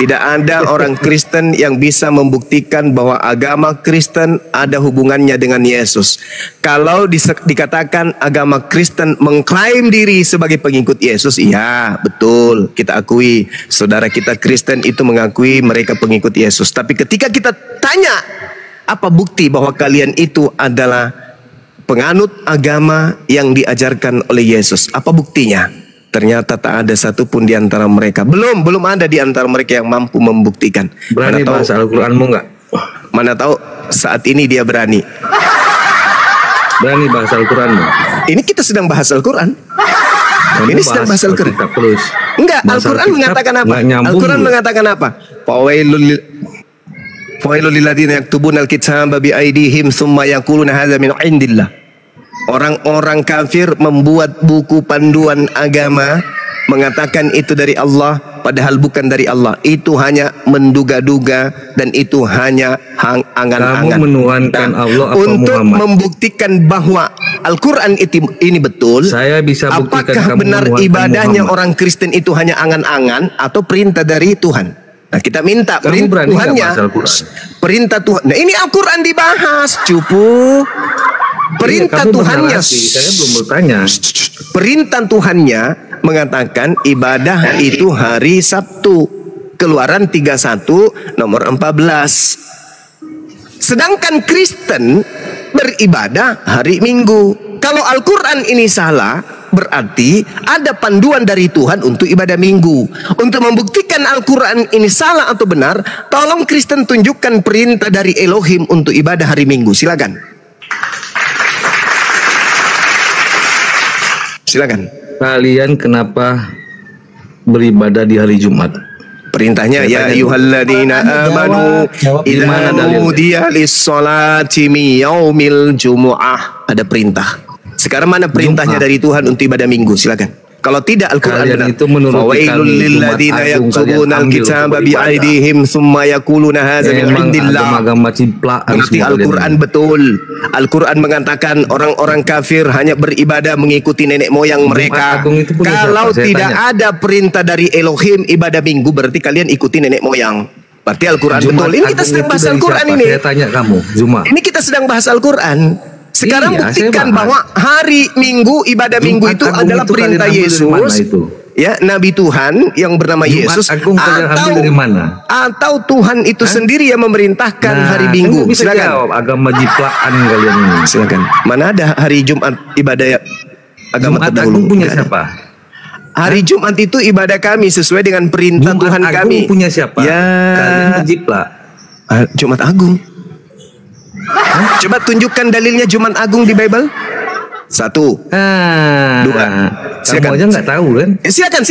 Tidak ada orang Kristen yang bisa membuktikan bahwa agama Kristen ada hubungannya dengan Yesus. Kalau dikatakan agama Kristen mengklaim diri sebagai pengikut Yesus, iya betul, kita akui. Saudara kita Kristen itu mengakui mereka pengikut Yesus. Tapi ketika kita tanya, apa bukti bahwa kalian itu adalah penganut agama yang diajarkan oleh Yesus? Apa buktinya? Ternyata tak ada satupun di antara mereka. Belum ada di antara mereka yang mampu membuktikan. Berani bahasa Al-Quranmu enggak? Mana tahu saat ini dia berani. Berani bahasa Al-Quranmu? Ini kita sedang bahas Al-Quran. Ini sedang bahas Al-Quran. Enggak, Al-Quran mengatakan apa? Al-Quran mengatakan apa? Fawailul lilladzina yaktubuna al-kitaba bi aydihim tsumma yaquluna hadza min indillah. Orang-orang kafir membuat buku panduan agama mengatakan itu dari Allah, padahal bukan dari Allah. Itu hanya menduga-duga dan itu hanya angan-angan. Kamu menuhankan Allah atau untuk Muhammad? Membuktikan bahwa Al-Quran ini betul, saya bisa buktikan. Apakah kamu benar ibadahnya Muhammad? Orang Kristen itu hanya angan-angan atau perintah dari Tuhan? Nah, kita minta perintah Tuhannya. Perintah Tuhan. Nah, ini Al-Quran dibahas, cupu. Perintah Tuhannya, saya belum bertanya. Perintah Tuhannya mengatakan ibadah itu hari Sabtu. Keluaran 31 nomor 14. Sedangkan Kristen beribadah hari Minggu. Kalau Al-Quran ini salah, berarti ada panduan dari Tuhan untuk ibadah Minggu. Untuk membuktikan Al-Quran ini salah atau benar, tolong Kristen tunjukkan perintah dari Elohim untuk ibadah hari Minggu. Silakan. Silakan. Kalian kenapa beribadah di hari Jumat? Perintahnya ya ayyuhalladzina amanu idza nudiya lis-sholati min yaumil jumu'ah. Ada perintah. Sekarang mana perintahnya dari Tuhan untuk ibadah Minggu? Silakan. Kalau tidak Al-Quran benar. Itu menurut lilladzina yaktubuna al-kitaba bi aydihim tsumma yaquluna hadza min indillah. Agama ciplak. Berarti Al-Quran betul. Al-Quran mengatakan orang-orang kafir hanya beribadah mengikuti nenek moyang mereka. Kalau tidak ada perintah dari Elohim ibadah Minggu, berarti kalian ikuti nenek moyang. Berarti Al-Quran betul. Ini kita sedang bahas Al-Quran ini. Saya tanya kamu, Zuma. Ini kita sedang bahas Al-Quran. Sekarang buktikan bahwa hari Minggu, ibadah Minggu itu adalah perintah Yesus. Ya, Nabi Tuhan yang bernama Yesus. Atau Tuhan itu sendiri yang memerintahkan hari Minggu. Silakan. Agama jiplakan kalian ini. Silakan. Mana ada hari Jumat ibadah agama terdahulu? Punya siapa? Hari Jumat itu ibadah kami sesuai dengan perintah Tuhan kami. Punya siapa? Ya. Kalian menjiplak. Jumat Agung. Coba tunjukkan dalilnya Jumat Agung di Bible. 1, 2. Silakan. Kamu aja nggak tahu kan? Silakan.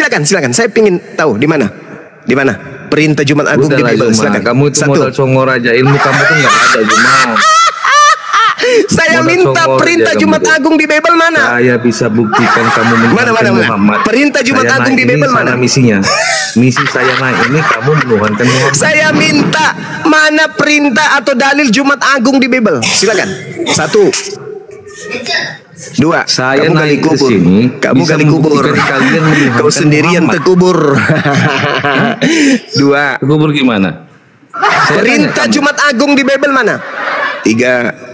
Saya ingin tahu di mana perintah Jumat Agung di Bible. Silakan. Kamu itu modal songor aja, ilmu kamu tuh nggak ada, Jumat. Saya minta perintah Jumat Agung di Bible mana? Saya bisa buktikan kamu menuhankan Muhammad. Perintah Jumat Agung di Bible mana? Misinya. Misi saya naik ini kamu menuhankan Muhammad. Saya minta mana perintah atau dalil Jumat Agung di Bible? Silakan. 1, 2. Saya kamu naik ke sini. Kamu gali kubur. Kau sendirian terkubur. 2. Terkubur gimana? Perintah Jumat Agung di Bible mana? 3.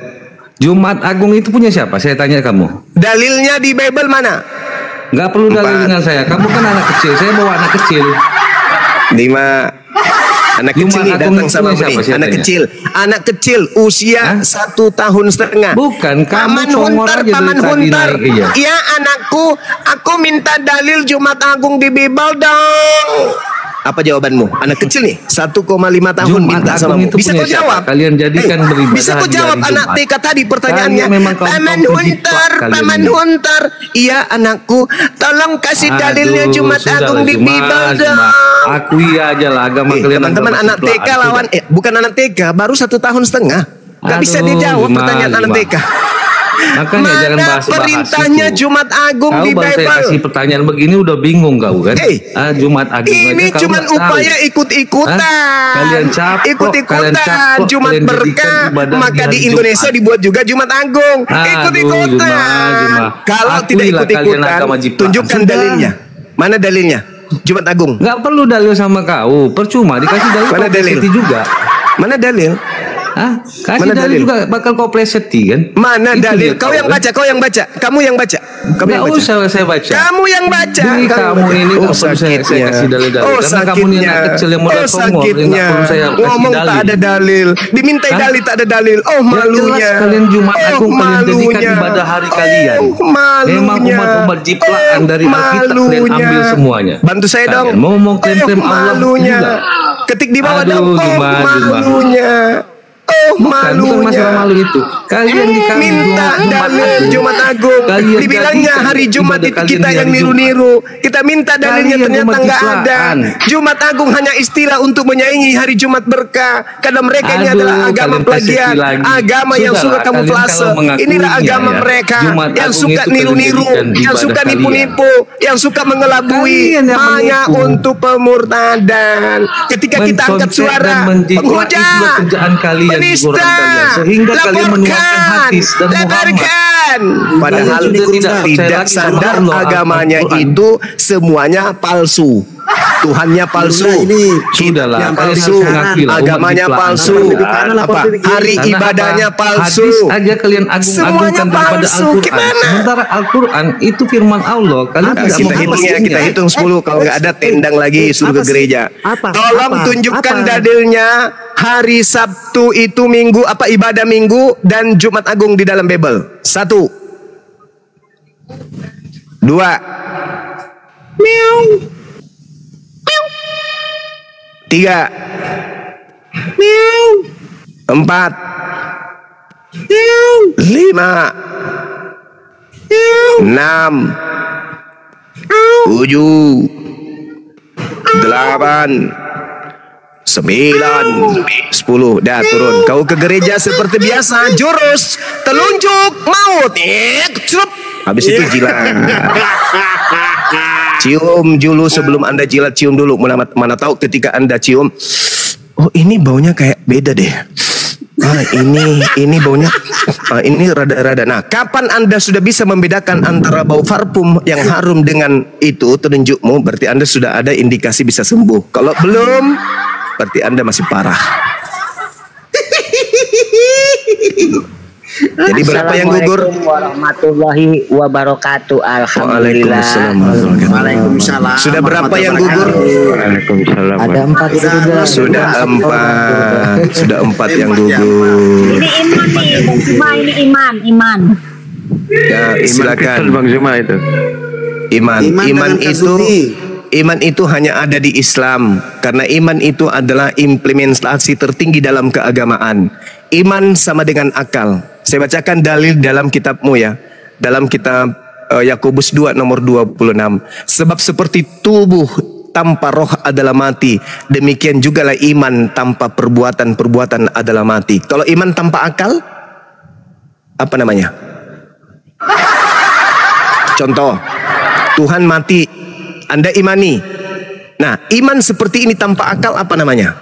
Jumat Agung itu punya siapa? Saya tanya kamu. Dalilnya di Bible mana? Nggak perlu dalil dengan saya. Kamu kan anak kecil. Saya bawa anak kecil. 5. Anak kecil nih datang sama ini. Anak kecil usia 1,5 tahun. Bukan, Paman Hunter. Iya anakku, aku minta dalil Jumat Agung di Bible dong. Apa jawabanmu? Anak kecil nih 1,5 tahun Jumat minta sama kamu. Bisa kau jawab? Kalian jadikan beribadah. Bisa kau jawab anak TK tadi pertanyaannya? Paman Hunter. Iya anakku, tolong kasih dalilnya Jumat Agung di Bible dong. Akui aja lah agama kalian. Teman-teman anak TK lawan bukan anak TK, baru 1,5 tahun. Gak bisa dijawab pertanyaan anak TK. Makanya jangan bahas perintahnya itu. Jumat Agung di Bible. Saya kasih pertanyaan begini udah bingung kau kan? Jumat Agung ini aja cuma upaya ikut-ikutan. Kalian capek. Ikut-ikutan Jumat berkah. Maka di Indonesia dibuat juga Jumat Agung. Ikut-ikutan. Kalau tidak ikut-ikutan, tunjukkan dalilnya. Mana dalilnya? Jumat Agung. Nggak perlu dalil sama kau, percuma dikasih dalil. Mana dalil juga? Mana dalil? Hah? Kasih Mana dalil dalil? juga bakal kau pleseti kan? Mana Itu dalil? dia Kau tahu, yang kan? baca, kau yang baca. Kamu yang baca. Kamu yang Nggak baca. usah saya baca. Kamu yang baca. Jadi kamu ini oh, nggak perlu saya kasih dalil-dalil. Oh, Karena sakitnya. kamu ini anak kecil yang modal oh, sakitnya. Ngomong tak ada dalil. Dimintai Hah? dalil tak ada dalil. Oh, Ya, malunya. jelas kalian Jumat Agung kalian jadikan ibadah hari kalian. Malunya. Memang umat-umat jiplakan dari Alkitab kalian ambil semuanya. Bantu saya dong. Kalian mau ngomong klaim-klaim Allah malunya. juga. Ketik di bawah Aduh, dong. Oh, Jumat. malunya. Oh, Bukan malunya. masalah malu itu. Kalian di kami minta dalil Jumat Agung. Kalian Dibilangnya jadikan hari Jumat ibadah itu kalian kita di yang hari niru-niru. Kita minta dalilnya Kalian ternyata umat nggak ada. Islam. Jumat Agung hanya istilah untuk menyaingi hari Jumat berkah. Karena mereka ini Aduh, adalah agama kalian plagiat, peseki lagi. agama yang suka Sudahlah, kalian kamuflase. kalau mengakuinya, Inilah agama ya. mereka Jumat yang Agung suka itu niru-niru, kalian jadikan yang suka ibadah nipu-nipu, yang suka mengelabui, Kalian yang hanya menipu. untuk pemurtadan. Ketika kita angkat Mencontek suara, dan menjiplak, penghujat, itulah kerjaan kalian di penista, golongan kalian. Sehingga kalian menuangkan hadis dan lebarkan. Padahal Kalian juga tidak percaya tidak lagi sama sadar Allah, agamanya Al-Quran. itu semuanya palsu. Tuhannya palsu, Sudahlah, yang kalian palsu, harus mengakui lah, umat agamanya jiplak. palsu, apa hari Karena ibadahnya apa? palsu. Hadis aja kalian Semuanya agung-agungkan daripada palsu. Al-Quran. Gimana? Sementara Al-Quran itu firman Allah. Kalian Nah, tidak kita mau hitung ya, memahaminya. kita hitung 10. Kalau nggak ada tendang lagi suruh ke gereja. Tolong tunjukkan dalilnya hari Sabtu itu minggu apa ibadah minggu dan Jumat Agung di dalam Bible. 1, 2, 3, 4, 5, 6, 7, 8, 9, 10. Dah turun. Kau ke gereja seperti biasa, jurus telunjuk maut. Cerup. Habis itu jilat. Cium dulu sebelum Anda jilat, cium dulu. Mana tahu ketika Anda cium, oh ini baunya kayak beda deh. Ini baunya ini rada-rada. Nah, kapan Anda sudah bisa membedakan antara bau parfum yang harum dengan itu telunjukmu, berarti Anda sudah ada indikasi bisa sembuh. Kalau belum, berarti Anda masih parah. Jadi berapa yang gugur? Assalamualaikum warahmatullahi wabarakatuh. Alhamdulillah. Waalaikumsalam. Sudah berapa yang gugur? Waalaikumsalam. Ada 4 juga. Sudah 4. Sudah 4 yang gugur. Ini iman nih, Bang Cuma ini iman. Ya, silakan. Bang Zuma itu. Iman itu hanya ada di Islam, karena iman itu adalah implementasi tertinggi dalam keagamaan. Iman sama dengan akal. Saya bacakan dalil dalam kitabmu ya, dalam kitab Yakobus 2 nomor 26. Sebab seperti tubuh tanpa roh adalah mati, demikian jugalah iman tanpa perbuatan adalah mati. Kalau iman tanpa akal, apa namanya? Contoh, Tuhan mati, Anda imani. Nah, iman seperti ini tanpa akal apa namanya?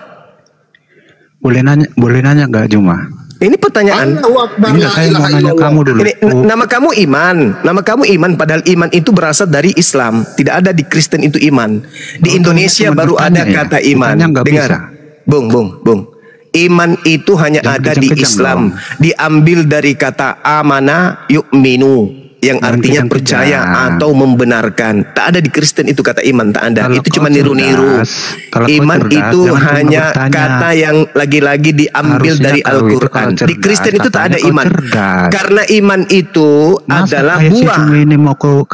Boleh nanya nggak Juma? Ini pertanyaan. Enggak, saya mau nanya kamu dulu. Ini, nama kamu iman, padahal iman itu berasal dari Islam. Tidak ada di Kristen itu iman. Di Indonesia baru ada kata iman. Dengar, Bung. Iman itu hanya ada di Islam. Diambil dari kata amana yu'minu, yang artinya percaya atau membenarkan. Tak ada di Kristen itu kata iman, tak ada. Itu cuma niru-niru. Iman itu hanya kata yang lagi-lagi diambil dari Al-Quran. Di Kristen itu tak ada iman. Karena iman itu adalah buah.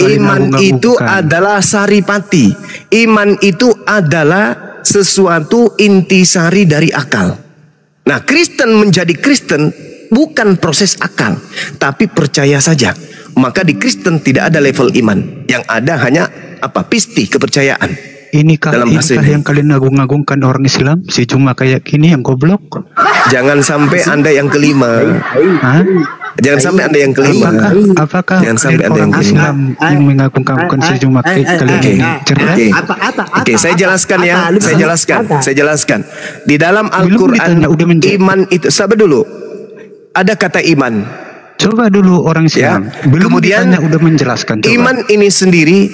Iman itu adalah saripati. Iman itu adalah sesuatu intisari dari akal. Nah, Kristen menjadi Kristen bukan proses akal, tapi percaya saja. Maka di Kristen tidak ada level iman. Yang ada hanya apa? Pisti, kepercayaan. Inikah yang kalian agung-agungkan orang Islam? Si Juma kayak gini yang goblok. Jangan sampai Anda yang kelima. Hah? Jangan sampai Anda yang kelima. Apakah jangan sampai Anda yang kelima. Islam yang mengagungkan si Juma kayak kalian ini cerdas? Oke, saya jelaskan ya. Saya jelaskan. Di dalam Al-Quran, iman itu, sabar dulu. Ada kata iman. Coba dulu orang Islam. Ya. Belum Kemudian ditanya udah menjelaskan. Coba. Iman ini sendiri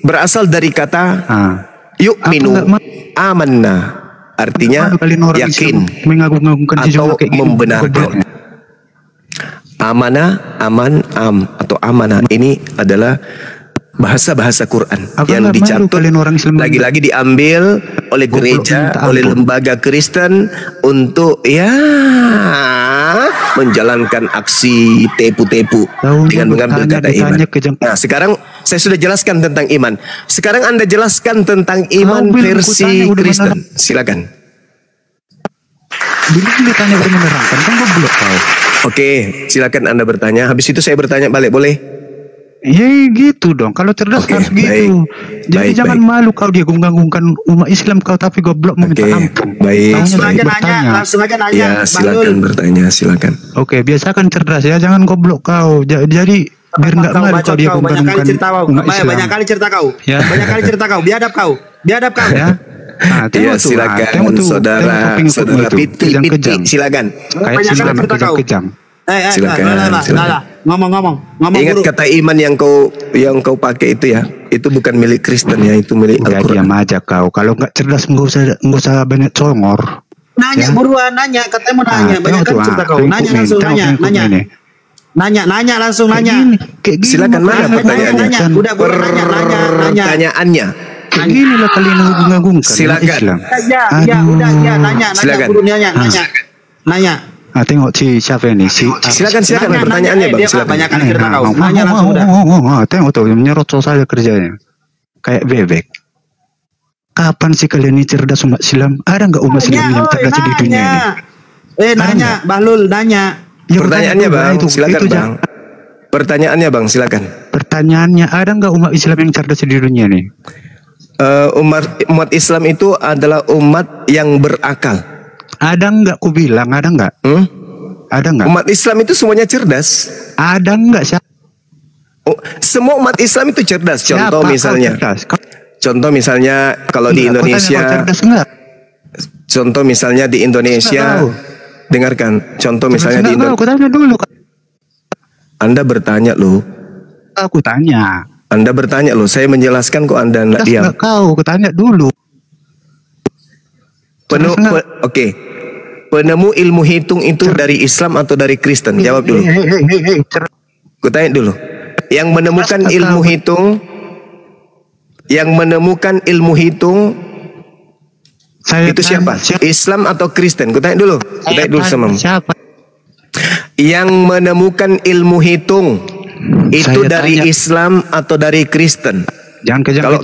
berasal dari kata Yu'minu, amanna, artinya yakin atau membenarkan. Amana, aman, atau amanah ini adalah bahasa-bahasa Quran yang dicatut, lagi-lagi diambil oleh gereja, oleh lembaga Kristen untuk menjalankan aksi tepu-tepu dengan mengambil kata iman. Nah, sekarang saya sudah jelaskan tentang iman. Sekarang Anda jelaskan tentang iman versi Kristen. Silakan. Dulu ditanya udah menerangkan, kan gue belum tahu. Oke, silakan Anda bertanya. Habis itu saya bertanya balik, boleh? Ya gitu dong. Kalau cerdas harus gitu. Jadi jangan malu kau dia gunggang-gungkan umat Islam kau, tapi goblok meminta ampun. Langsung aja nanya. Ya, silakan bertanya, silakan. Oke, biasakan cerdas ya, jangan goblok kau. Jadi biar nggak malu kau dia gunggang-gungkan umat Islam. Banyak kali cerita kau. Banyak kali cerita kau. Biadab kau. Ya. Nah, silakan saudara Piti, silakan. Kayak Islam kejam-kejam. Ngomong. Ingat kata iman yang kau pakai itu ya, itu bukan milik Kristen ya, itu milik Al-Quran. Diam aja kau. Kalau nggak cerdas nggak usah banyak congor. Nanya buruan, nanya. Katanya mau nanya. Banyak kan cerita kau. Nanya langsung, nanya langsung nanya. Silakan, mana pertanyaannya? Udah nanya. Pertanyaannya. Beginilah kalian ngagung-ngagungkan. Silakan. Nanya. Nah, tengok siapa ini? Silakan pertanyaannya, Bang. Silakan. Banyak kali cerita kau. Nanya langsung udah. Tengok tuh, menyerocos saja kerjanya. Kayak bebek. Kapan sih kalian ini cerdas umat Islam? Ada nggak umat Islam yang cerdas di dunia ini? Nanya, Bahlul, nanya. Pertanyaannya, Bang. Silakan, Bang. Pertanyaannya, Bang, silakan. Pertanyaannya, ada nggak umat Islam yang cerdas di dunia ini? Umat Islam itu adalah umat yang berakal. Ada nggak? Ku bilang ada nggak? Ada nggak? Umat Islam itu semuanya cerdas. Ada nggak? Semua umat Islam itu cerdas. Contoh misalnya kalau di Indonesia. Contoh misalnya di Indonesia. Dengarkan. Contoh misalnya di Indonesia. Anda bertanya loh. Aku tanya. Anda bertanya loh, saya menjelaskan kok Anda tidak diam. Kau tanya dulu. Oke. Penemu ilmu hitung itu dari Islam atau dari Kristen? Jawab dulu. Ku tanya dulu. Yang menemukan ilmu hitung itu siapa? Islam atau Kristen? Ku tanya dulu. Sama siapa? Yang menemukan ilmu hitung itu dari Islam atau dari Kristen? Kalau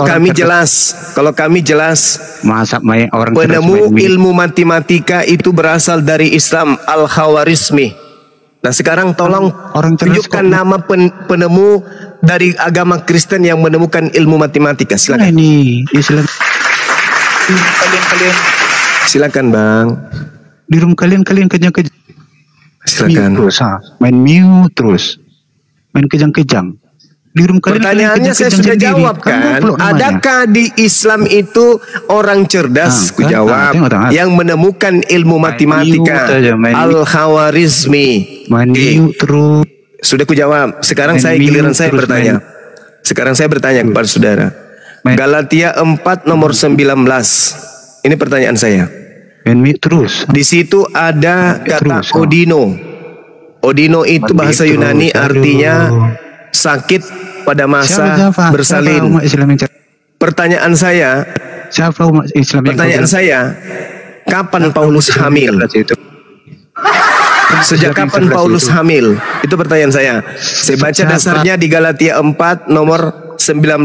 kami jelas, penemu ilmu matematika itu berasal dari Islam, Al-Khawarizmi. Nah, sekarang tolong tunjukkan nama penemu dari agama Kristen yang menemukan ilmu matematika. Silakan. Ini Islam. Kalian. Silakan, Bang. Di rumah kalian kejang-kejang. Silakan. Main mute terus. Main kejang-kejang. Pertanyaannya saya sudah jawab kan. Adakah di Islam itu orang cerdas? Ku jawab. Yang menemukan ilmu matematika, Al-Khawarizmi. Terus. Sudah ku jawab. Sekarang giliran saya bertanya. Sekarang saya bertanya kepada saudara. Galatia 4 nomor 19. Ini pertanyaan saya. Terus. Di situ ada kata odino. Odino itu bahasa Yunani artinya sakit pada masa bersalin. Pertanyaan saya, kapan Paulus hamil? Sejak kapan Paulus hamil? Itu pertanyaan saya. Saya baca dasarnya di Galatia 4 nomor 19.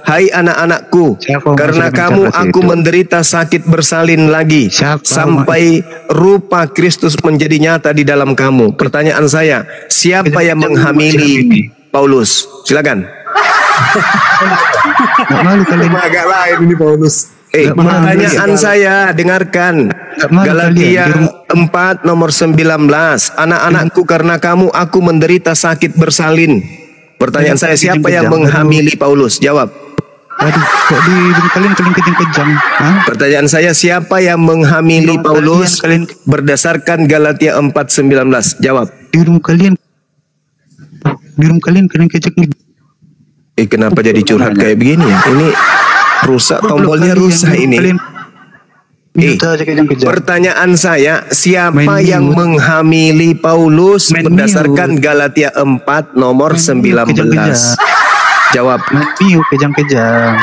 Hai anak-anakku, karena kamu aku menderita sakit bersalin lagi sampai rupa Kristus menjadi nyata di dalam kamu. Pertanyaan saya, siapa yang menghamili Paulus? Silakan. Agak lain ini Paulus. Pertanyaan saya, dengarkan. Galatia 4 nomor 19. Anak-anakku, karena kamu aku menderita sakit bersalin. Pertanyaan saya, siapa yang menghamili Paulus? Jawab. Aduh, kok di kalian kejang-kejang? Pertanyaan saya, siapa yang menghamili Paulus berdasarkan Galatia 4:19? Jawab. Di rumah kalian kejang. Kenapa jadi curhat kayak begini ya? Ini rusak, tombolnya rusak ini. Pertanyaan saya, siapa yang menghamili Paulus berdasarkan Galatia 4 nomor 19? Jawab. Kejang-kejang.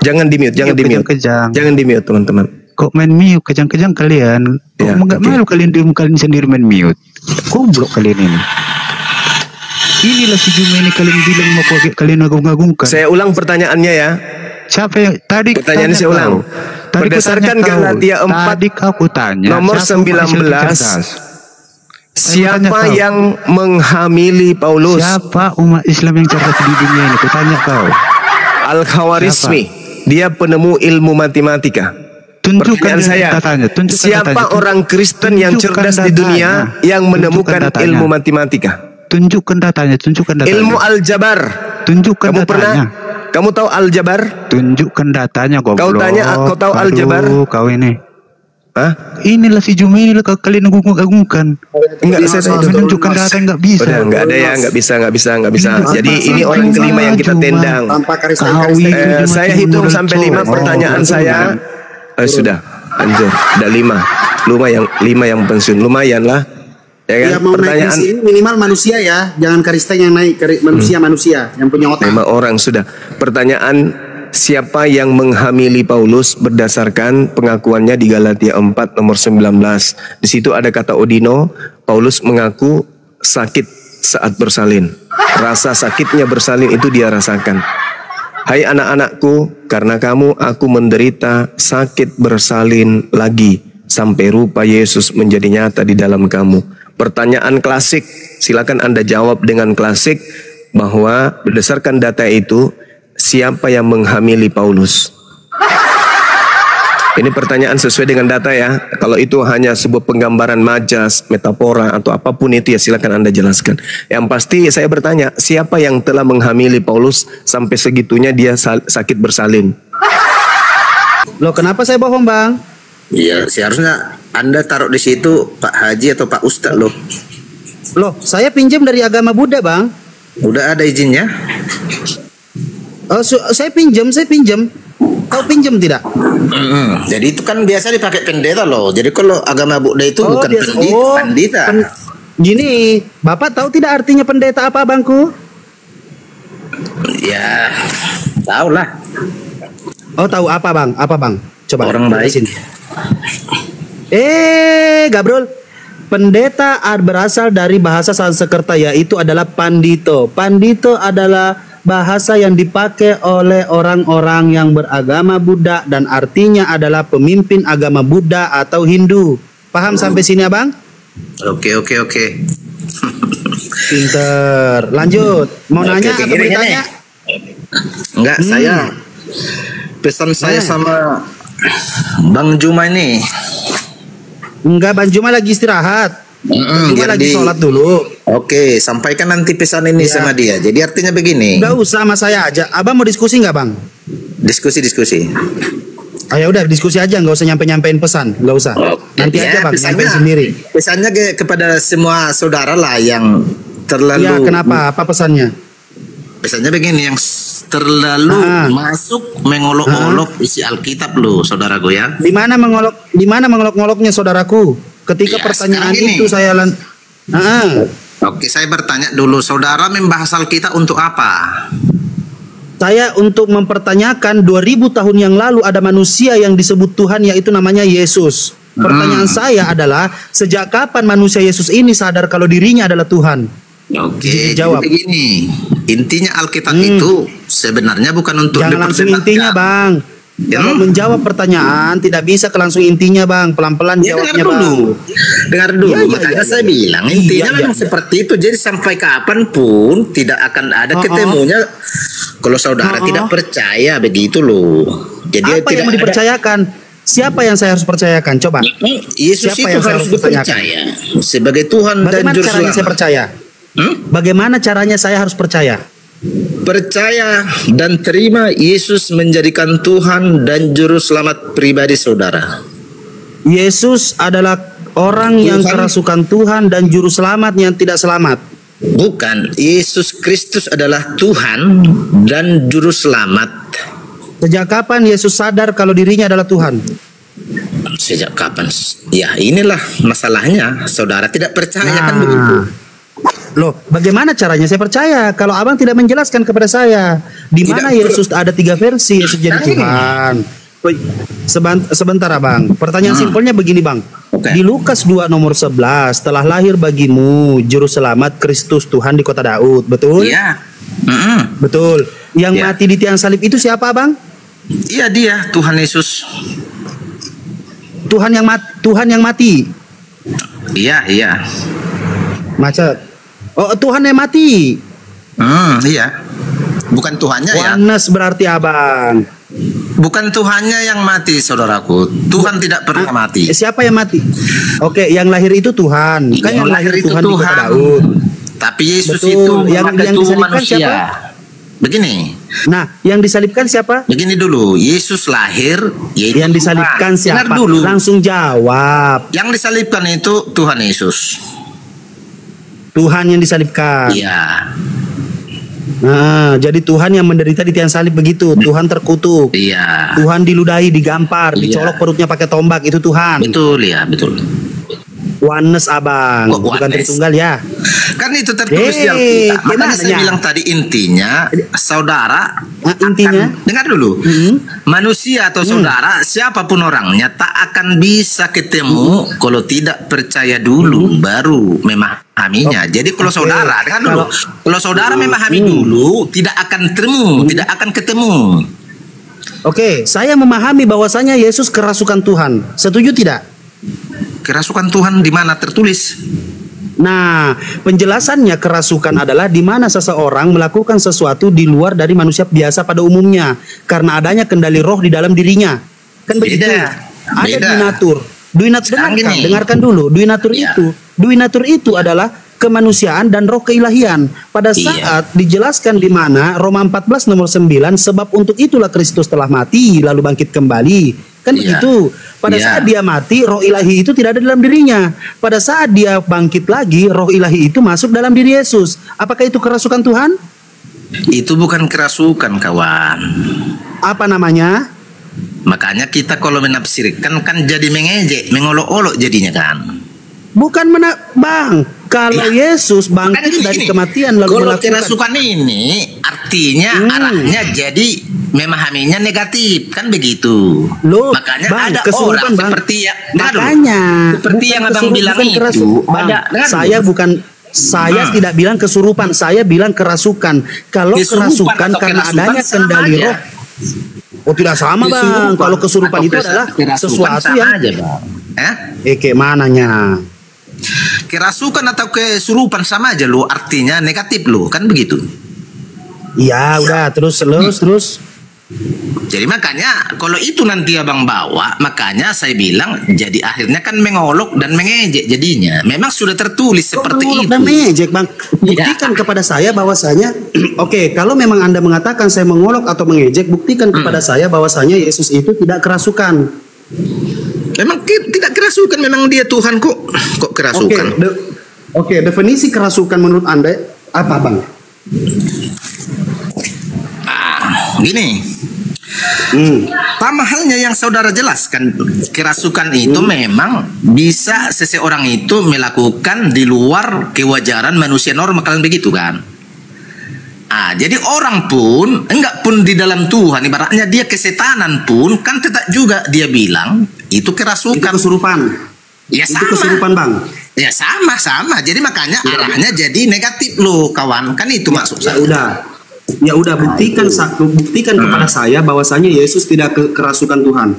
Jangan di-mute, jangan di-mute teman-teman. Kok main mute kejang-kejang kalian? Kok nggak malu kalian kalian sendiri main mute? Goblok kalian ini. Inilah si Juma ini kalian bilang mau kalian agung-agungkan. Saya ulang pertanyaannya ya. Siapa yang tadi? Pertanyaan saya ulang. Berdasarkan Galatia 4 tadi aku tanya, nomor 19, siapa yang menghamili Paulus? Siapa umat Islam yang cerdas di dunia ini? Kutanya kau. Al-Khawarizmi. Dia penemu ilmu matematika. Tunjukkan saya, siapa orang Kristen yang cerdas di dunia yang menemukan ilmu matematika? Tunjukkan datanya, Ilmu aljabar. Tunjukkan kamu datanya. Kamu tahu aljabar? Tunjukkan datanya, goblok. Kau tahu aljabar? Kau ini. Hah? Inilah si Juma ini kalian agung-agungkan. Enggak, saya menunjukkan data yang enggak bisa. Udah, enggak ada ya, enggak bisa. Jadi ini orang kelima yang kita tendang. Saya hitung sampai 5 pertanyaan saya. Sudah, anjir, udah 5. Lima yang pensiun, lumayan lah. Ya kan? Mau pertanyaan naik minimal manusia ya, jangan Kristen yang naik, manusia yang punya otak. 5 orang sudah. Pertanyaan, siapa yang menghamili Paulus berdasarkan pengakuannya di Galatia 4 nomor 19. Di situ ada kata Odino. Paulus mengaku sakit saat bersalin. Rasa sakitnya bersalin itu dia rasakan. Hai anak-anakku, karena kamu aku menderita sakit bersalin lagi sampai rupa Yesus menjadi nyata di dalam kamu. Pertanyaan klasik, silakan Anda jawab dengan klasik bahwa berdasarkan data itu siapa yang menghamili Paulus? Ini pertanyaan sesuai dengan data ya. Kalau itu hanya sebuah penggambaran majas, metafora atau apapun itu ya silakan Anda jelaskan. Yang pasti saya bertanya, siapa yang telah menghamili Paulus sampai segitunya dia sakit bersalin? Loh, kenapa saya bohong, Bang? Iya, seharusnya Anda taruh di situ Pak Haji atau Pak Ustadz loh. Loh, saya pinjam dari agama Buddha, Bang. Udah ada izinnya? Oh, saya pinjam. Kau pinjam tidak? Jadi itu kan biasa dipakai pendeta loh. Jadi kalau agama Buddha itu bukan pendeta. Gini, Bapak tahu tidak artinya pendeta apa, Bangku? Ya, tahu lah. Oh, tahu apa, Bang? Apa, Bang? Coba orang baik. Sini. Gabrol. Pendeta berasal dari bahasa Sanskerta, yaitu adalah pandito. Pandito adalah bahasa yang dipakai oleh orang-orang yang beragama Buddha dan artinya adalah pemimpin agama Buddha atau Hindu. Paham sampai sini, Abang? Oke. Pinter. Lanjut. Mau nanya atau bertanya? Enggak, saya pesan saya sama Bang Juma ini. Enggak, Bang Juma lagi istirahat. Juma lagi sholat dulu. Oke, sampaikan nanti pesan ini sama dia. Jadi artinya begini. Enggak usah sama saya aja. Abang mau diskusi nggak, Bang? Diskusi. Ya udah diskusi aja, nggak usah nyampein pesan, nggak usah. Nanti aja, Bang, nyampein sendiri. Pesannya kepada semua saudara lah yang terlalu. Ya, kenapa? Apa pesannya? Pesannya begini, yang terlalu masuk mengolok-olok isi Alkitab loh, saudaraku ya. Di mana mengolok-oloknya, saudaraku? Ketika pertanyaan itu saya Oke, saya bertanya dulu, saudara membahas Alkitab untuk apa? Saya untuk mempertanyakan 2000 tahun yang lalu ada manusia yang disebut Tuhan, yaitu namanya Yesus. Pertanyaan saya adalah, sejak kapan manusia Yesus ini sadar kalau dirinya adalah Tuhan? Oke, jawab. Begini, intinya Alkitab itu sebenarnya bukan untuk jangan langsung intinya, Bang. Kalau menjawab pertanyaan tidak bisa ke langsung intinya, Bang. Pelan-pelan jawabnya, Bang. Dengar dulu. Makanya saya bilang intinya memang seperti itu. Jadi sampai kapanpun tidak akan ada ketemunya. Kalau saudara tidak percaya begitu loh. Jadi apa yang mau dipercayakan? Siapa yang saya harus percayakan? Coba. Yesus itu harus dipercaya sebagai Tuhan dan Juru Selamat. Bagaimana caranya saya percaya? Bagaimana caranya saya harus percaya? Percaya dan terima Yesus menjadikan Tuhan dan Juru Selamat pribadi saudara. Yesus adalah orang yang kerasukan Tuhan dan Juru Selamat yang tidak selamat. Bukan, Yesus Kristus adalah Tuhan dan Juru Selamat. Sejak kapan Yesus sadar kalau dirinya adalah Tuhan? Sejak kapan? Ya inilah masalahnya, saudara tidak percaya kan begitu. Loh, bagaimana caranya saya percaya kalau abang tidak menjelaskan kepada saya di mana Yesus ada 3 versi Yesus jadi Tuhan? Sebentar abang, pertanyaan simpelnya begini bang. Di Lukas 2 nomor 11, telah lahir bagimu Juru Selamat Kristus Tuhan di kota Daud, betul? Iya. Betul. Yang mati di tiang salib itu siapa bang? Iya dia, Tuhan Yesus. Tuhan yang mati. Iya. Macet. Oh, Tuhan yang mati. Iya. Bukan Tuhannya ya. Oneness berarti abang. Bukan Tuhannya yang mati, saudaraku. Tuhan tidak pernah mati. Siapa yang mati? Oke, yang lahir itu Tuhan. Kan yang lahir itu Tuhan di kota Daud. Tapi Yesus betul. itu yang disalibkan manusia. Siapa? Begini. Nah, yang disalibkan siapa? Begini dulu, Yesus lahir, yang disalibkan siapa? Dulu. Langsung jawab. Yang disalibkan itu Tuhan Yesus. Tuhan yang disalibkan. Iya. Nah, jadi Tuhan yang menderita di tiang salib begitu. Tuhan terkutuk. Iya. Tuhan diludahi, digampar, dicolok perutnya pakai tombak, itu Tuhan. Betul ya, betul. Oneness abang, bukan Tritunggal ya. Kan itu tertulis di Alkitab. Makanya saya bilang tadi intinya, saudara, intinya dengar dulu. Manusia atau saudara, siapapun orangnya tak akan bisa ketemu kalau tidak percaya dulu, baru memahaminya. Jadi kalau saudara, dengar dulu. Kalau saudara memahami dulu, tidak akan ketemu. Oke, saya memahami bahwasanya Yesus kerasukan Tuhan. Setuju tidak? Kerasukan Tuhan di mana tertulis? Nah, penjelasannya kerasukan adalah di mana seseorang melakukan sesuatu di luar dari manusia biasa pada umumnya karena adanya kendali roh di dalam dirinya. Kan begitu? Ada duinatur. Duinatur, dengarkan dulu. Duinatur itu adalah kemanusiaan dan roh keilahian. Pada saat dijelaskan di mana Roma 14 nomor 9, sebab untuk itulah Kristus telah mati lalu bangkit kembali. Kan begitu. Pada saat dia mati, roh ilahi itu tidak ada dalam dirinya. Pada saat dia bangkit lagi, roh ilahi itu masuk dalam diri Yesus. Apakah itu kerasukan Tuhan? Itu bukan kerasukan, kawan. Apa namanya? Makanya kita kalau menafsirkan kan jadi mengejek, mengolok-olok jadinya kan. Bukan Bang, kalau Yesus bangkit dari kematian lalu melakukan kerasukan ini artinya arahnya jadi memahaminya negatif, kan begitu. Loh, makanya bang, ada orang bang. Seperti yang seperti yang abang bilang itu saya tidak bilang kesurupan, saya bilang kerasukan. Kalau kerasukan karena adanya kendali roh. Oh, tidak sama bang. Kalau kesurupan itu adalah sesuatu yang kayak mananya. Kerasukan atau kesurupan sama aja lo, artinya negatif lo, kan begitu. Iya, udah terus. Jadi makanya kalau itu nanti abang bawa, makanya saya bilang jadi akhirnya kan mengolok dan mengejek jadinya. Memang sudah tertulis seperti itu. Dan mengejek bang, buktikan kepada saya bahwasanya, oke, kalau memang Anda mengatakan saya mengolok atau mengejek, buktikan kepada saya bahwasanya Yesus itu tidak kerasukan. Memang tidak kerasukan, memang dia Tuhan kok kerasukan. Oke, definisi kerasukan menurut Anda apa bang? Gini, sama halnya yang saudara jelaskan, kerasukan itu memang bisa seseorang itu melakukan di luar kewajaran manusia normal, kalian begitu kan? Jadi orang pun, enggak pun di dalam Tuhan, ibaratnya dia kesetanan pun, kan tetap juga dia bilang itu kerasukan. Itu kesurupan. Ya sama. Itu kesurupan bang. Ya sama. Jadi makanya arahnya jadi negatif loh, kawan. Kan itu maksud saya. Ya udah buktikan kepada saya bahwasanya Yesus tidak kerasukan Tuhan.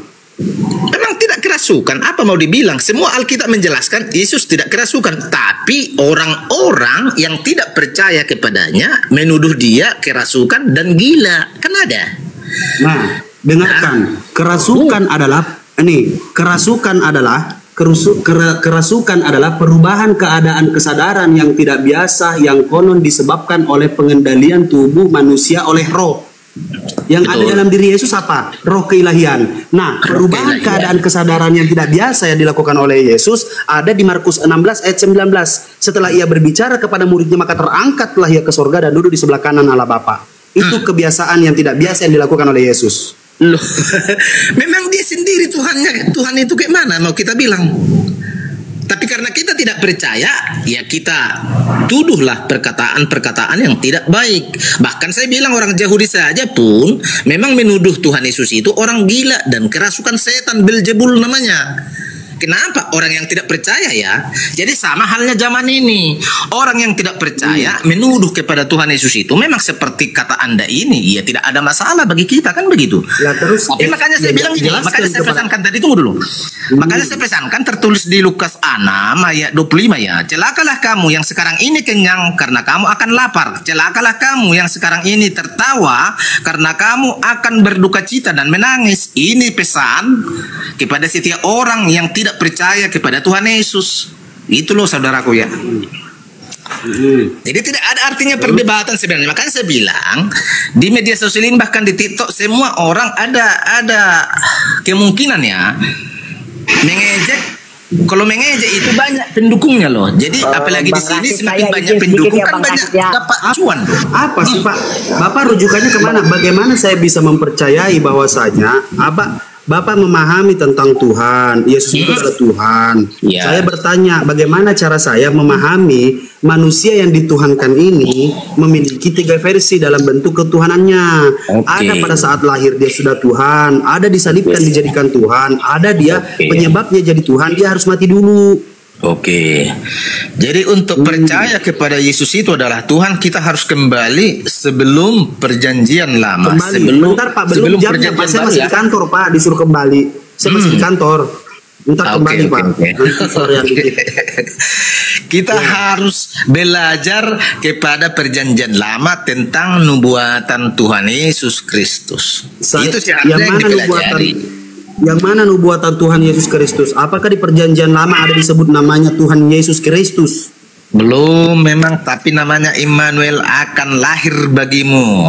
Memang tidak kerasukan. Apa mau dibilang? Semua Alkitab menjelaskan Yesus tidak kerasukan. Tapi orang-orang yang tidak percaya kepadanya menuduh dia kerasukan dan gila. Kan ada. Nah, dengarkan. Kerasukan adalah perubahan keadaan kesadaran yang tidak biasa yang konon disebabkan oleh pengendalian tubuh manusia oleh roh. Yang ada dalam diri Yesus apa? Roh keilahian. Nah, perubahan keadaan kesadaran yang tidak biasa yang dilakukan oleh Yesus ada di Markus 16 ayat 19. Setelah ia berbicara kepada muridnya, maka terangkatlah ia ke sorga dan duduk di sebelah kanan Allah Bapa. Itu kebiasaan yang tidak biasa yang dilakukan oleh Yesus. Loh, memang dia sendiri Tuhannya. Tuhan itu kayak mana mau kita bilang? Tapi karena kita tidak percaya, ya kita tuduhlah perkataan-perkataan yang tidak baik. Bahkan saya bilang orang Yahudi saja pun memang menuduh Tuhan Yesus itu orang gila dan kerasukan setan, Beelzebul namanya. Kenapa? Orang yang tidak percaya ya. Jadi sama halnya zaman ini. Orang yang tidak percaya menuduh kepada Tuhan Yesus itu memang seperti kata Anda ini. Ya tidak ada masalah bagi kita, kan begitu. Ya, terus, tapi makanya saya bilang gini, makanya saya pesankan tadi, tunggu dulu. Makanya saya pesankan tertulis di Lukas 6 ayat 25 ya. Celakalah kamu yang sekarang ini kenyang karena kamu akan lapar. Celakalah kamu yang sekarang ini tertawa karena kamu akan berduka cita dan menangis. Ini pesan kepada setiap orang yang tidak percaya kepada Tuhan Yesus. Itu loh saudaraku ya. Jadi tidak ada artinya perdebatan sebenarnya. Makanya saya bilang di media sosial ini, bahkan di TikTok, semua orang ada kemungkinan ya mengejek. Kalau mengejek itu banyak pendukungnya loh. Jadi apalagi di sini semakin banyak pendukung kan banyak dapat cuan. Apa sih Pak? Bapak rujukannya kemana? Bagaimana saya bisa mempercayai bahwasanya Bapak memahami tentang Tuhan, Yesus itu adalah Tuhan. Ya. Saya bertanya, bagaimana cara saya memahami manusia yang dituhankan ini memiliki 3 versi dalam bentuk ketuhanannya. Ada pada saat lahir dia sudah Tuhan, ada disalibkan dijadikan Tuhan, ada dia penyebabnya jadi Tuhan, dia harus mati dulu. Jadi untuk percaya kepada Yesus itu adalah Tuhan, kita harus kembali sebelum perjanjian lama. Bentar Pak, belum jamnya Pak, saya masih di kantor Pak, disuruh kembali. Saya masih di kantor. Bentar kembali Pak. Kita harus belajar kepada perjanjian lama tentang nubuatan Tuhan Yesus Kristus. Itu yang dipelajari. Yang mana nubuatan Tuhan Yesus Kristus? Apakah di perjanjian lama ada disebut namanya Tuhan Yesus Kristus? Belum memang, tapi namanya Immanuel akan lahir bagimu.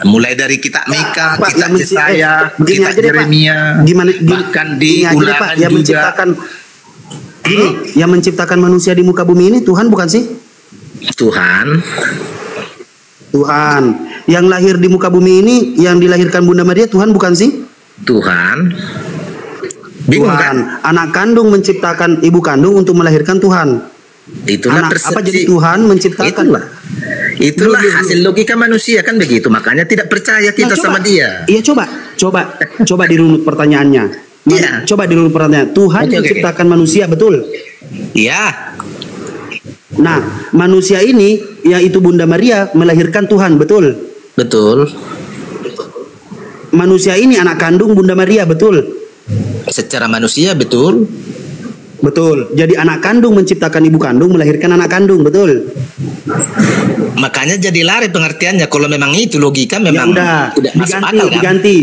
Mulai dari kitab Mika, kitab Yesaya, kitab Yeremia, bahkan di Ulangan yang juga. Yang menciptakan manusia di muka bumi ini Tuhan bukan sih? Tuhan. Yang lahir di muka bumi ini, yang dilahirkan Bunda Maria Tuhan bukan sih? Tuhan. Bingung kan? Anak kandung menciptakan ibu kandung untuk melahirkan Tuhan. Itulah persepsi. Apa jadi Tuhan menciptakan? Itulah hasil logika manusia kan begitu. Makanya tidak percaya kita sama dia. Iya, coba dirunut pertanyaannya. Coba dirunut pertanyaan. Tuhan menciptakan manusia, betul? Iya. Nah, manusia ini yaitu Bunda Maria melahirkan Tuhan, betul? Betul. Manusia ini anak kandung Bunda Maria, betul? Secara manusia betul. Betul. Jadi anak kandung menciptakan ibu kandung melahirkan anak kandung, betul? Makanya jadi lari pengertiannya. Kalau memang itu logika memang tidak masuk akal kan? Diganti.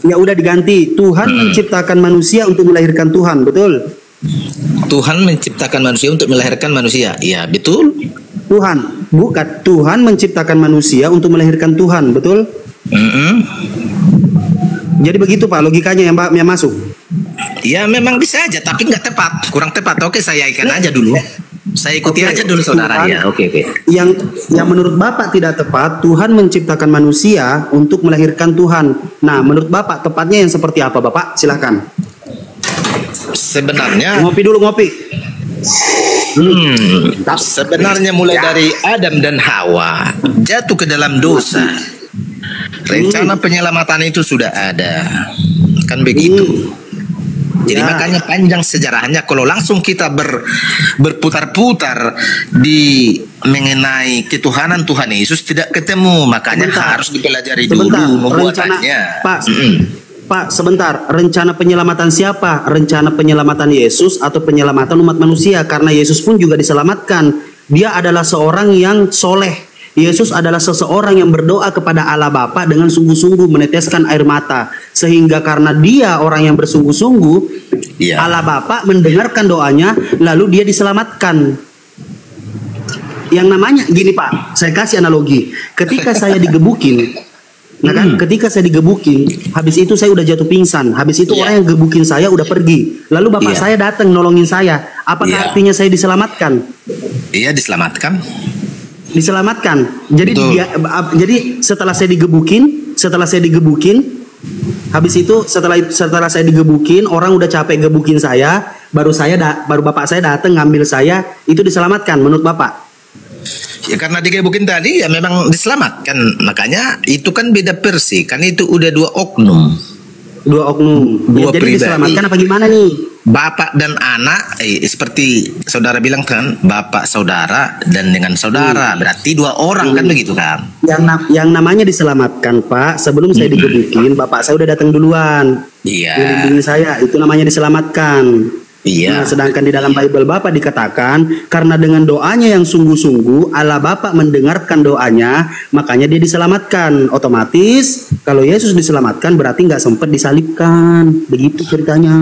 Ya udah diganti. Tuhan menciptakan manusia untuk melahirkan Tuhan, betul? Tuhan menciptakan manusia untuk melahirkan manusia. Iya, betul. Tuhan menciptakan manusia untuk melahirkan Tuhan, betul? Jadi begitu Pak logikanya yang masuk. Ya memang bisa aja, tapi nggak tepat, kurang tepat. Oke, saya ikan aja dulu. Saya ikuti aja dulu saudara ya. Oke. Yang menurut Bapak tidak tepat, Tuhan menciptakan manusia untuk melahirkan Tuhan. Nah, menurut Bapak tepatnya yang seperti apa Bapak? Silakan. Sebenarnya ngopi dulu. Sebenarnya mulai dari Adam dan Hawa jatuh ke dalam dosa, rencana penyelamatan itu sudah ada, kan begitu. Jadi makanya panjang sejarahnya. Kalau langsung kita berputar-putar di mengenai ketuhanan Tuhan Yesus tidak ketemu. Makanya harus dipelajari dulu nubuatannya. Pak, sebentar. Rencana penyelamatan siapa? Rencana penyelamatan Yesus atau penyelamatan umat manusia? Karena Yesus pun juga diselamatkan. Dia adalah seorang yang soleh. Yesus adalah seseorang yang berdoa kepada Allah Bapa dengan sungguh-sungguh meneteskan air mata. Sehingga karena dia orang yang bersungguh-sungguh, Allah Bapa mendengarkan doanya, lalu dia diselamatkan. Yang namanya, gini Pak, saya kasih analogi. Ketika saya digebukin, Nah kan ketika saya digebukin, habis itu saya udah jatuh pingsan. Habis itu orang yang gebukin saya udah pergi. Lalu bapak saya datang nolongin saya. Apakah artinya saya diselamatkan? Iya, diselamatkan. Diselamatkan. Jadi jadi setelah saya digebukin, habis itu setelah saya digebukin, orang udah capek gebukin saya, baru bapak saya datang ngambil saya, itu diselamatkan menurut bapak? Ya karena digebukin tadi ya memang diselamatkan. Makanya itu kan beda versi. Kan itu udah dua oknum. Dua Jadi pribadi. Diselamatkan apa gimana nih? Bapak dan anak, seperti saudara bilang kan, bapak saudara dan dengan saudara. Berarti dua orang kan begitu kan? Yang namanya diselamatkan, Pak. Sebelum saya digebukin, bapak saya udah datang duluan. Iya. Melindungi saya, itu namanya diselamatkan. Iya. Nah, sedangkan di dalam Bible Bapak dikatakan karena dengan doanya yang sungguh-sungguh Allah Bapak mendengarkan doanya, makanya dia diselamatkan. Otomatis kalau Yesus diselamatkan berarti nggak sempat disalibkan. Begitu ceritanya.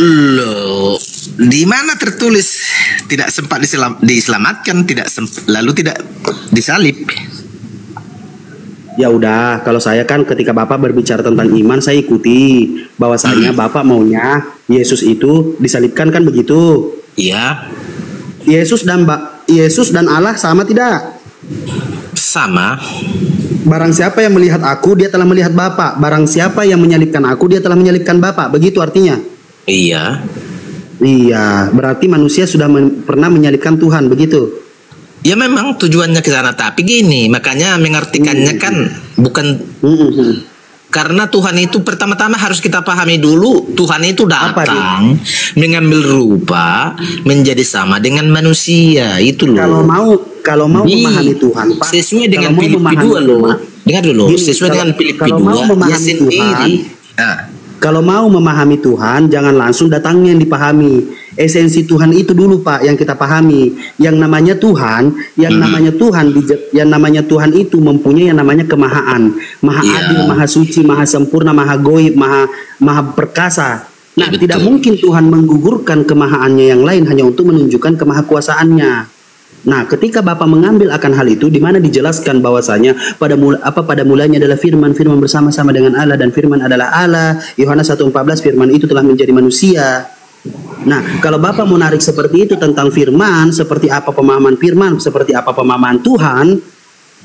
Loh, di mana tertulis tidak sempat diselamatkan, lalu tidak disalib? Ya udah, kalau saya kan ketika Bapak berbicara tentang iman, saya ikuti bahwasanya Bapak maunya Yesus itu disalibkan, kan begitu? Iya. Yesus dan Allah sama tidak? Sama. Barang siapa yang melihat aku, dia telah melihat Bapa. Barang siapa yang menyalibkan aku, dia telah menyalibkan Bapa. Begitu artinya? Iya. Iya, berarti manusia sudah pernah menyalibkan Tuhan, begitu? Ya memang tujuannya ke sana, tapi gini, makanya mengartikannya kan bukan karena Tuhan itu pertama-tama harus kita pahami dulu, Tuhan itu datang mengambil rupa menjadi sama dengan manusia, itu loh. Kalau mau memahami Tuhan, Pak, sesuai dengan Filipi 2 loh. Dengar dulu, sesuai dengan Filipi 2 ya sendiri. Kalau mau memahami Tuhan, jangan langsung datangnya yang dipahami. Esensi Tuhan itu dulu, Pak, yang kita pahami. Yang namanya Tuhan, yang namanya Tuhan itu mempunyai yang namanya kemahaan, maha adil, maha suci, maha sempurna, maha goib, maha perkasa. Nah, tidak mungkin Tuhan menggugurkan kemahaannya yang lain hanya untuk menunjukkan kemahakuasaannya. Nah, ketika Bapak mengambil akan hal itu, di mana dijelaskan bahwasanya pada mulanya adalah firman bersama-sama dengan Allah dan firman adalah Allah. Yohanes 1:14, firman itu telah menjadi manusia. Nah, kalau Bapak mau narik seperti itu tentang firman, seperti apa pemahaman firman, seperti apa pemahaman Tuhan,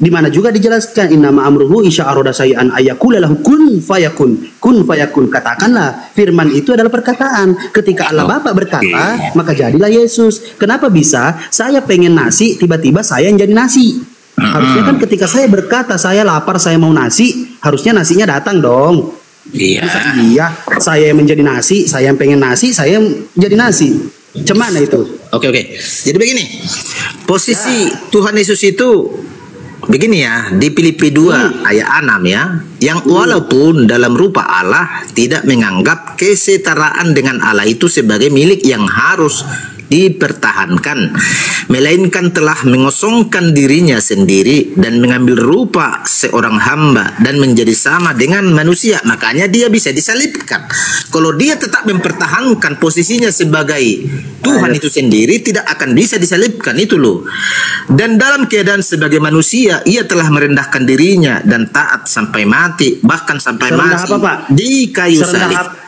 di mana juga dijelaskan innama amruhu isya aroda sayyan ayakula lahu kun fayakun. Kun fayakun, katakanlah firman itu adalah perkataan. Ketika Allah Bapa berkata, maka jadilah Yesus. Kenapa bisa saya pengen nasi, tiba-tiba saya yang jadi nasi? Harusnya kan ketika saya berkata saya lapar, saya mau nasi, harusnya nasinya datang dong. Iya. Iya, saya yang menjadi nasi, saya yang pengen nasi, saya yang jadi nasi. Cemana itu? Oke. Jadi begini, posisi Tuhan Yesus itu begini ya, di Filipi 2 ayat 6 ya, yang walaupun dalam rupa Allah tidak menganggap kesetaraan dengan Allah itu sebagai milik yang harus dipertahankan, melainkan telah mengosongkan dirinya sendiri dan mengambil rupa seorang hamba dan menjadi sama dengan manusia. Makanya dia bisa disalibkan. Kalau dia tetap mempertahankan posisinya sebagai Tuhan itu sendiri, tidak akan bisa disalibkan, itu loh. Dan dalam keadaan sebagai manusia, ia telah merendahkan dirinya dan taat sampai mati, bahkan sampai mati di kayu salib.